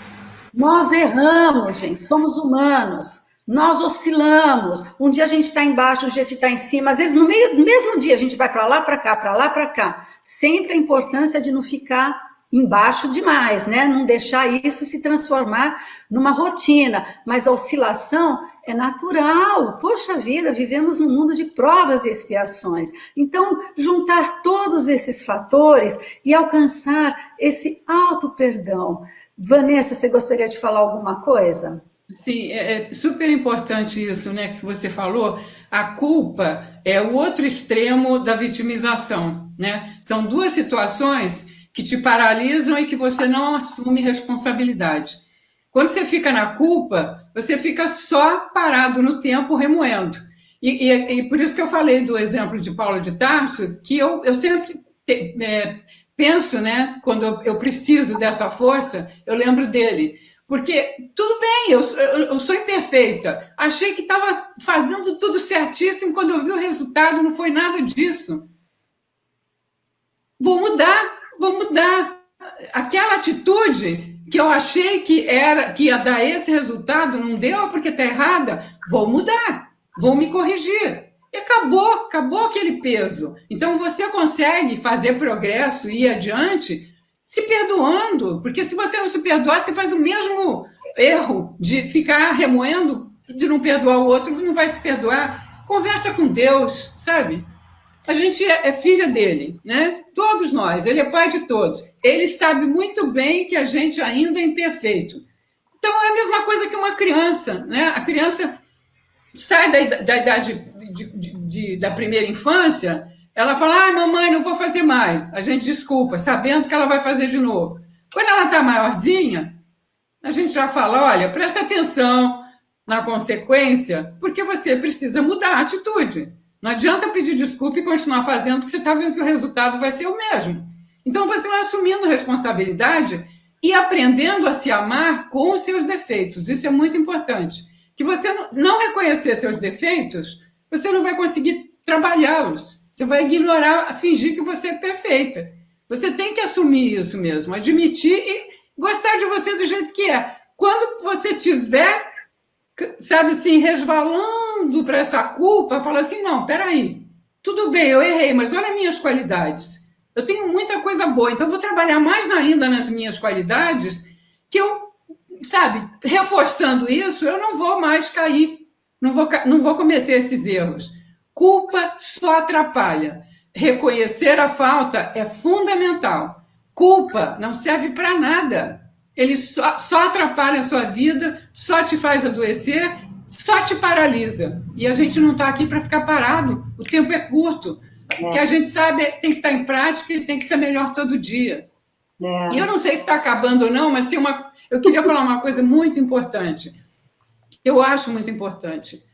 A: Nós erramos, gente, somos humanos. Nós oscilamos. Um dia a gente está embaixo, um dia a gente está em cima. Às vezes, no mesmo dia, a gente vai para lá, para cá, para lá, para cá. Sempre a importância de não ficar embaixo demais, né? Não deixar isso se transformar numa rotina. Mas a oscilação é natural. Poxa vida, vivemos num mundo de provas e expiações. Então, juntar todos esses fatores e alcançar esse auto-perdão. Vanessa, você gostaria de falar alguma coisa?
B: Sim, é super importante isso, né, que você falou. A culpa é o outro extremo da vitimização, né? São duas situações que te paralisam e que você não assume responsabilidade. Quando você fica na culpa, você fica só parado no tempo remoendo. E por isso que eu falei do exemplo de Paulo de Tarso, que eu sempre penso, né, quando eu preciso dessa força, eu lembro dele. Porque, tudo bem, eu sou imperfeita. Achei que estava fazendo tudo certíssimo, quando eu vi o resultado, não foi nada disso. Vou mudar, vou mudar. Aquela atitude que eu achei que ia dar esse resultado, não deu porque está errada, vou mudar, vou me corrigir. E acabou aquele peso. Então, você consegue fazer progresso e ir adiante se perdoando, porque se você não se perdoar, você faz o mesmo erro de ficar remoendo, de não perdoar o outro, não vai se perdoar. Conversa com Deus, sabe? A gente é filha dele, né? Todos nós, ele é pai de todos. Ele sabe muito bem que a gente ainda é imperfeito. Então é a mesma coisa que uma criança, né? A criança sai da idade da primeira infância, ela fala, mamãe, não vou fazer mais. A gente desculpa, sabendo que ela vai fazer de novo. Quando ela está maiorzinha, a gente já fala, olha, presta atenção na consequência, porque você precisa mudar a atitude. Não adianta pedir desculpa e continuar fazendo, porque você está vendo que o resultado vai ser o mesmo. Então, você vai assumindo responsabilidade e aprendendo a se amar com os seus defeitos. Isso é muito importante. Que você não reconhecer seus defeitos, você não vai conseguir trabalhá-los. Você vai ignorar, fingir que você é perfeita. Você tem que assumir isso mesmo, admitir e gostar de você do jeito que é. Quando você tiver, sabe assim, resvalando para essa culpa, fala assim, não, peraí, tudo bem, eu errei, mas olha as minhas qualidades. Eu tenho muita coisa boa, então eu vou trabalhar mais ainda nas minhas qualidades, que eu, sabe, reforçando isso, eu não vou mais cair, não vou cometer esses erros. Culpa só atrapalha. Reconhecer a falta é fundamental. Culpa não serve para nada. Ele só atrapalha a sua vida, só te faz adoecer, só te paralisa. E a gente não está aqui para ficar parado. O tempo é curto. O que a gente sabe tem que estar em prática e tem que ser melhor todo dia. E eu não sei se está acabando ou não, mas eu queria falar uma coisa muito importante. Eu acho muito importante.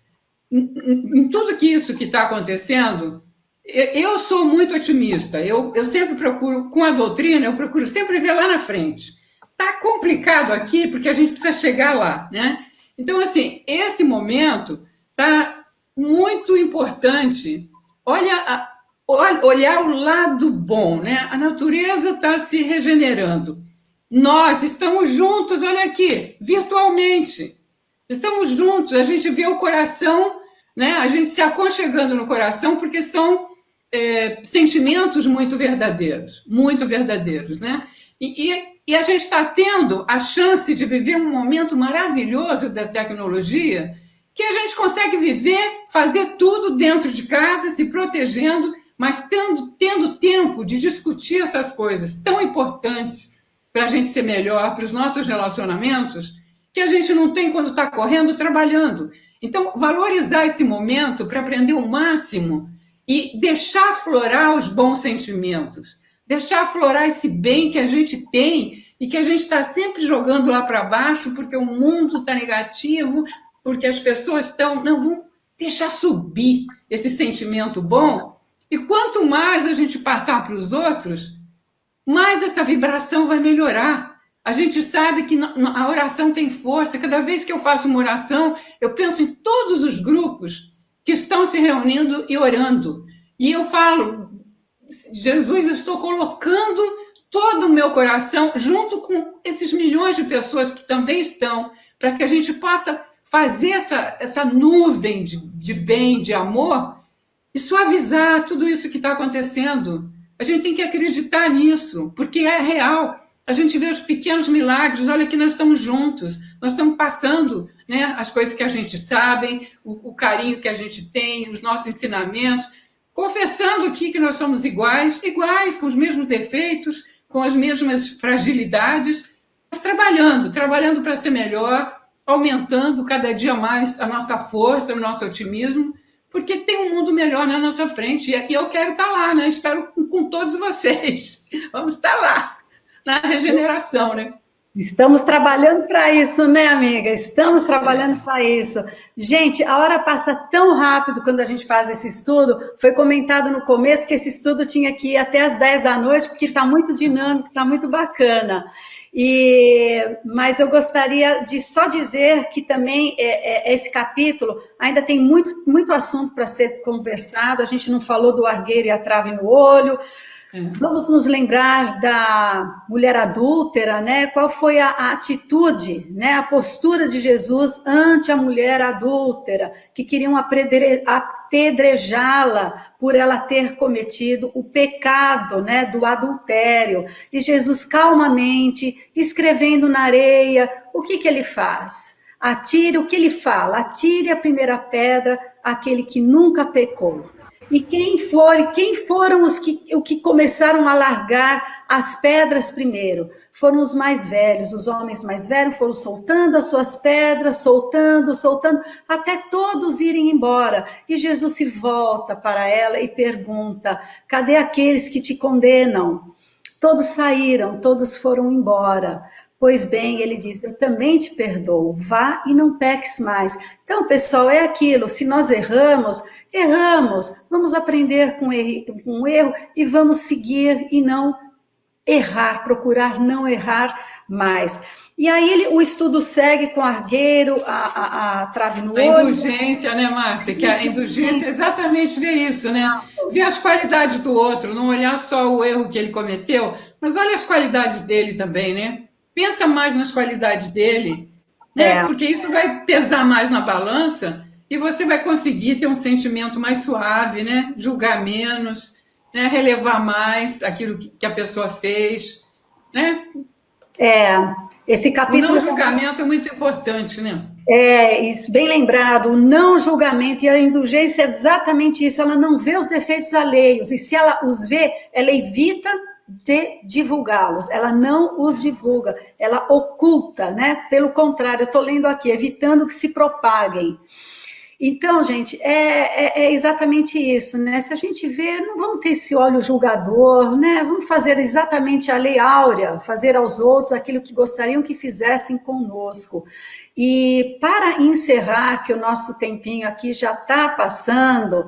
B: Em tudo isso que está acontecendo, eu sou muito otimista. Eu sempre procuro, com a doutrina, eu procuro sempre ver lá na frente. Está complicado aqui porque a gente precisa chegar lá, né? Então, assim, esse momento está muito importante. Olhar o lado bom, né? A natureza está se regenerando. Nós estamos juntos, olha aqui, virtualmente. Estamos juntos, a gente vê o coração, né? A gente se aconchegando no coração, porque são sentimentos muito verdadeiros, né? E a gente está tendo a chance de viver um momento maravilhoso da tecnologia, que a gente consegue viver, fazer tudo dentro de casa, se protegendo, mas tendo tempo de discutir essas coisas tão importantes para a gente ser melhor, para os nossos relacionamentos, que a gente não tem quando está correndo, trabalhando. Então, valorizar esse momento para aprender o máximo e deixar aflorar os bons sentimentos, deixar aflorar esse bem que a gente tem e que a gente está sempre jogando lá para baixo porque o mundo está negativo, porque as pessoas estão... Não, vão deixar subir esse sentimento bom, e quanto mais a gente passar para os outros, mais essa vibração vai melhorar. A gente sabe que a oração tem força. Cada vez que eu faço uma oração, eu penso em todos os grupos que estão se reunindo e orando. E eu falo, Jesus, eu estou colocando todo o meu coração junto com esses milhões de pessoas que também estão, para que a gente possa fazer essa nuvem de bem, de amor, e suavizar tudo isso que está acontecendo. A gente tem que acreditar nisso, porque é real. A gente vê os pequenos milagres, olha que nós estamos juntos, nós estamos passando, né, as coisas que a gente sabe, o carinho que a gente tem, os nossos ensinamentos, confessando aqui que nós somos iguais, com os mesmos defeitos, com as mesmas fragilidades, mas trabalhando para ser melhor, aumentando cada dia mais a nossa força, o nosso otimismo, porque tem um mundo melhor na nossa frente, e eu quero estar lá, né? Espero com todos vocês. Vamos estar lá, na regeneração, né?
A: Estamos trabalhando para isso, né, amiga? Estamos trabalhando para isso. Gente, a hora passa tão rápido quando a gente faz esse estudo. Foi comentado no começo que esse estudo tinha que ir até as 10 da noite, porque está muito dinâmico, está muito bacana. Mas eu gostaria de só dizer que também esse capítulo ainda tem muito assunto para ser conversado. A gente não falou do argueiro e a trave no olho. Vamos nos lembrar da mulher adúltera, né? Qual foi a atitude, né? A postura de Jesus ante a mulher adúltera, que queriam apedrejá-la por ela ter cometido o pecado, né, do adultério. E Jesus calmamente, escrevendo na areia, o que ele faz? Atire, o que ele fala? Atire a primeira pedra àquele que nunca pecou. E quem foram os que começaram a largar as pedras primeiro? Foram os mais velhos, os homens mais velhos foram soltando as suas pedras, soltando, até todos irem embora. E Jesus se volta para ela e pergunta, cadê aqueles que te condenam? Todos saíram, todos foram embora. Pois bem, ele diz, eu também te perdoo, vá e não peques mais. Então, pessoal, é aquilo, se nós erramos, vamos aprender com o erro e vamos seguir e não errar, procurar não errar mais. E aí o estudo segue com o argueiro, a trave no olho.
B: A indulgência, né, Márcia? Que a indulgência é exatamente ver isso, né? Ver as qualidades do outro, não olhar só o erro que ele cometeu, mas olha as qualidades dele também, né? Pensa mais nas qualidades dele, né? Porque isso vai pesar mais na balança e você vai conseguir ter um sentimento mais suave, né? Julgar menos, né? Relevar mais aquilo que a pessoa fez, né?
A: Esse capítulo...
B: O não julgamento é muito importante, né?
A: Isso, bem lembrado, o não julgamento, e a indulgência é exatamente isso, ela não vê os defeitos alheios, e se ela os vê, ela evita de divulgá-los, ela não os divulga, ela oculta, né? Pelo contrário, eu estou lendo aqui, evitando que se propaguem. Então, gente, é exatamente isso, né? Se a gente vê, não vamos ter esse olho julgador, né? Vamos fazer exatamente a lei áurea, fazer aos outros aquilo que gostariam que fizessem conosco. E para encerrar, que o nosso tempinho aqui já está passando,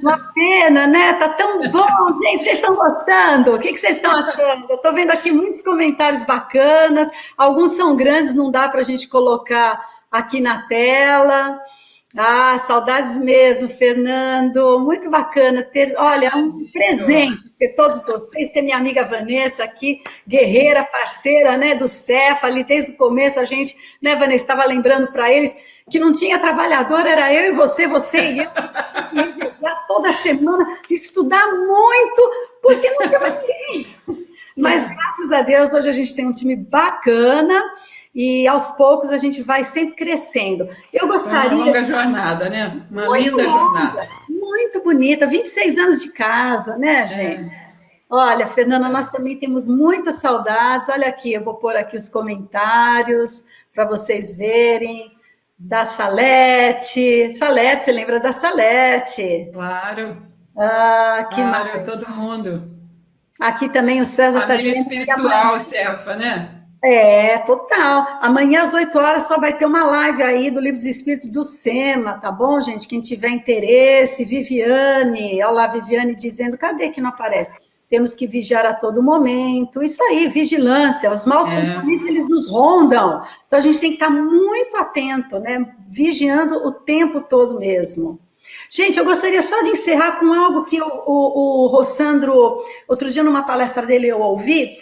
A: uma pena, né? Tá tão bom, gente, vocês estão gostando? O que vocês estão achando? Eu estou vendo aqui muitos comentários bacanas, alguns são grandes, não dá para a gente colocar aqui na tela. Ah, saudades mesmo, Fernando, muito bacana ter, olha, um presente de todos vocês, ter minha amiga Vanessa aqui, guerreira, parceira, né, do Cefa, ali desde o começo a gente, né, Vanessa, estava lembrando para eles que não tinha trabalhador, era eu e você e eu, toda semana, estudar muito, porque não tinha mais ninguém. Mas, graças a Deus, hoje a gente tem um time bacana, e aos poucos a gente vai sempre crescendo. Eu gostaria...
B: Uma longa jornada, né? Uma linda jornada.
A: Muito bonita, 26 anos de casa, né, gente? Olha, Fernanda, nós também temos muitas saudades. Olha aqui, eu vou pôr aqui os comentários para vocês verem. Da Salete. Salete, você lembra da Salete?
B: Claro,
A: Ah, que
B: claro,
A: mais?
B: todo mundo.
A: Aqui também o César está
B: Família
A: dizendo que amanhã.
B: espiritual, Cefa, né?
A: É, total. Amanhã às 8 horas só vai ter uma live aí do Livro dos Espíritos do SEMA, tá bom, gente? Quem tiver interesse, Viviane, olha lá, Viviane dizendo, cadê que não aparece? Temos que vigiar a todo momento. Isso aí, vigilância. Os maus
B: É.
A: pensamentos, eles nos rondam. Então a gente tem que estar muito atento, né? Vigiando o tempo todo mesmo. Gente, eu gostaria só de encerrar com algo que o Rossandro, outro dia numa palestra dele eu ouvi,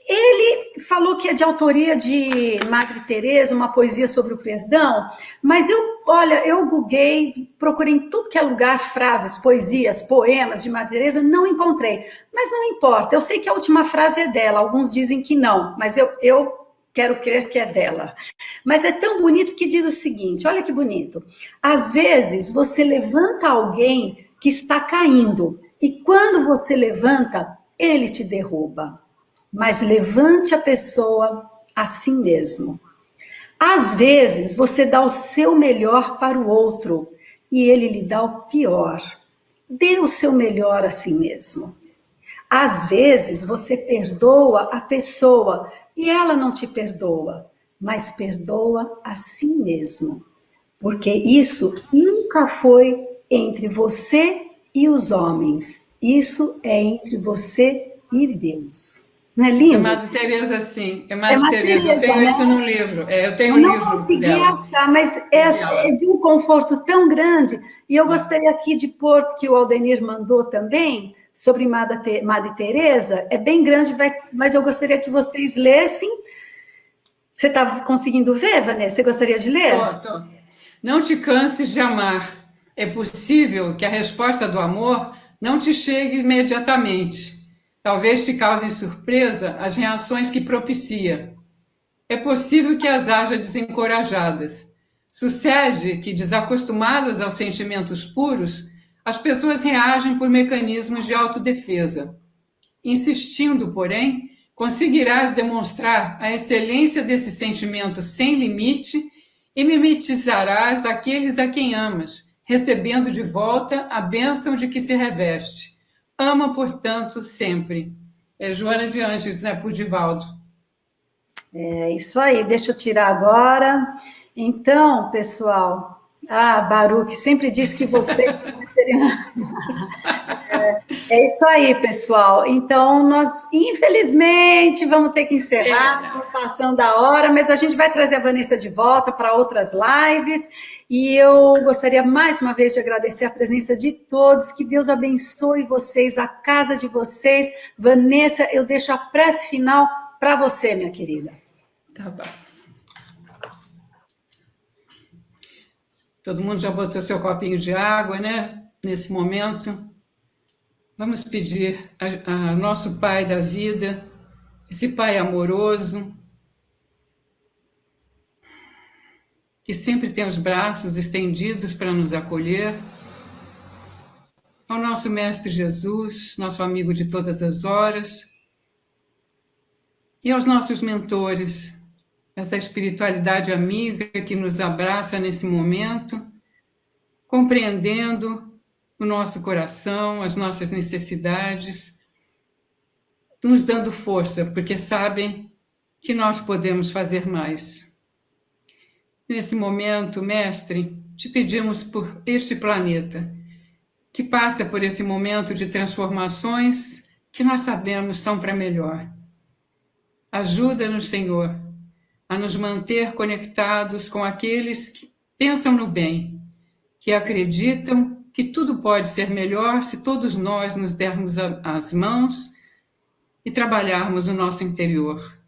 A: ele falou que é de autoria de Madre Teresa, uma poesia sobre o perdão, mas eu googlei, procurei em tudo que é lugar frases, poesias, poemas de Madre Teresa, não encontrei. Mas não importa, eu sei que a última frase é dela, alguns dizem que não, mas eu quero crer que é dela. Mas é tão bonito que diz o seguinte, olha que bonito. Às vezes você levanta alguém que está caindo, e quando você levanta, ele te derruba, mas levante a pessoa a si mesmo. Às vezes, você dá o seu melhor para o outro e ele lhe dá o pior. Dê o seu melhor a si mesmo. Às vezes, você perdoa a pessoa e ela não te perdoa, mas perdoa a si mesmo. Porque isso nunca foi entre você e os homens. Isso é entre você e Deus. Não é
B: Isso é
A: lindo?
B: Madre Teresa, sim. É
A: É
B: Madre
A: uma
B: Teresa. Eu
A: Teresa,
B: tenho
A: né?
B: isso no livro. É, eu tenho
A: Eu
B: o
A: não
B: livro
A: consegui
B: dela,
A: achar, mas é
B: dela.
A: de um conforto tão grande. E eu
B: É.
A: gostaria aqui de pôr, porque o Aldenir mandou também, sobre Madre Teresa. É bem grande, mas eu gostaria que vocês lessem. Você está conseguindo ver, Vanessa? Você gostaria de ler?
B: Tô. Não te canses de amar. É possível que a resposta do amor não te chegue imediatamente. Talvez te causem surpresa as reações que propicia. É possível que as haja desencorajadas. Sucede que, desacostumadas aos sentimentos puros, as pessoas reagem por mecanismos de autodefesa. Insistindo, porém, conseguirás demonstrar a excelência desse sentimento sem limite e mimetizarás aqueles a quem amas, recebendo de volta a bênção de que se reveste. Ama, portanto, sempre. É Joana de Ângeles, né, por Divaldo.
A: É isso aí, deixa eu tirar agora. Então, pessoal, Baruch sempre diz que você seria. É isso aí, pessoal. Então, nós, infelizmente, vamos ter que encerrar,
B: Pena.
A: estamos passando da hora, mas a gente vai trazer a Vanessa de volta para outras lives. E eu gostaria mais uma vez de agradecer a presença de todos. Que Deus abençoe vocês, a casa de vocês. Vanessa, eu deixo a prece final para você, minha querida.
B: Tá bom. Todo mundo já botou seu copinho de água, né? Nesse momento. Vamos pedir a nosso Pai da vida, esse Pai amoroso, que sempre tem os braços estendidos para nos acolher, ao nosso Mestre Jesus, nosso amigo de todas as horas, e aos nossos mentores, essa espiritualidade amiga que nos abraça nesse momento, compreendendo o nosso coração, as nossas necessidades, nos dando força, porque sabem que nós podemos fazer mais. Nesse momento, Mestre, te pedimos por este planeta, que passa por esse momento de transformações que nós sabemos são para melhor. Ajuda-nos, Senhor, a nos manter conectados com aqueles que pensam no bem, que acreditam que tudo pode ser melhor se todos nós nos dermos as mãos e trabalharmos o nosso interior.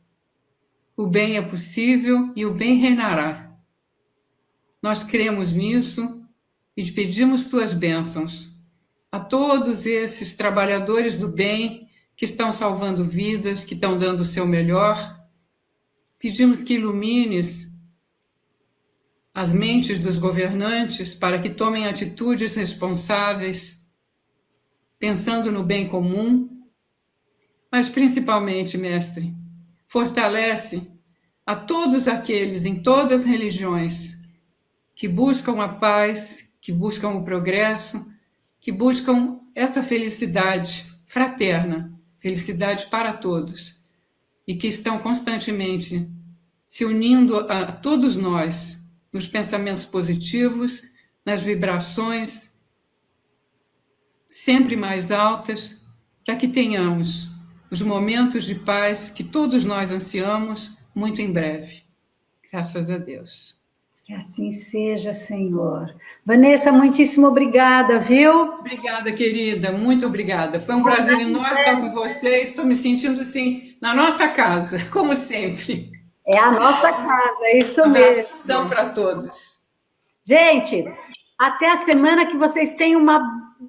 B: O bem é possível e o bem reinará. Nós cremos nisso e te pedimos tuas bênçãos a todos esses trabalhadores do bem que estão salvando vidas, que estão dando o seu melhor. Pedimos que ilumines as mentes dos governantes para que tomem atitudes responsáveis, pensando no bem comum, mas principalmente, Mestre, fortalece a todos aqueles em todas as religiões que buscam a paz, que buscam o progresso, que buscam essa felicidade fraterna, felicidade para todos, e que estão constantemente se unindo a todos nós nos pensamentos positivos, nas vibrações sempre mais altas, para que tenhamos os momentos de paz que todos nós ansiamos muito em breve. Graças a Deus.
A: Que assim seja, Senhor. Vanessa, muitíssimo obrigada, viu?
B: Obrigada, querida, muito obrigada. Foi um prazer enorme estar com vocês. Estou me sentindo assim, na nossa casa, como sempre.
A: É a nossa casa, é isso mesmo.
B: Abração para todos.
A: Gente, até a semana, que vocês tenham uma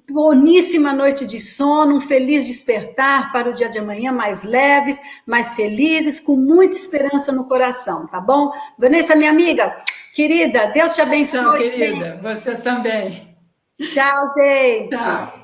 A: boníssima noite de sono, um feliz despertar para o dia de amanhã, mais leves, mais felizes, com muita esperança no coração, tá bom? Vanessa, minha amiga, querida, Deus te abençoe.
B: Tchau, querida. Você também.
A: Tchau, gente.
B: Tchau.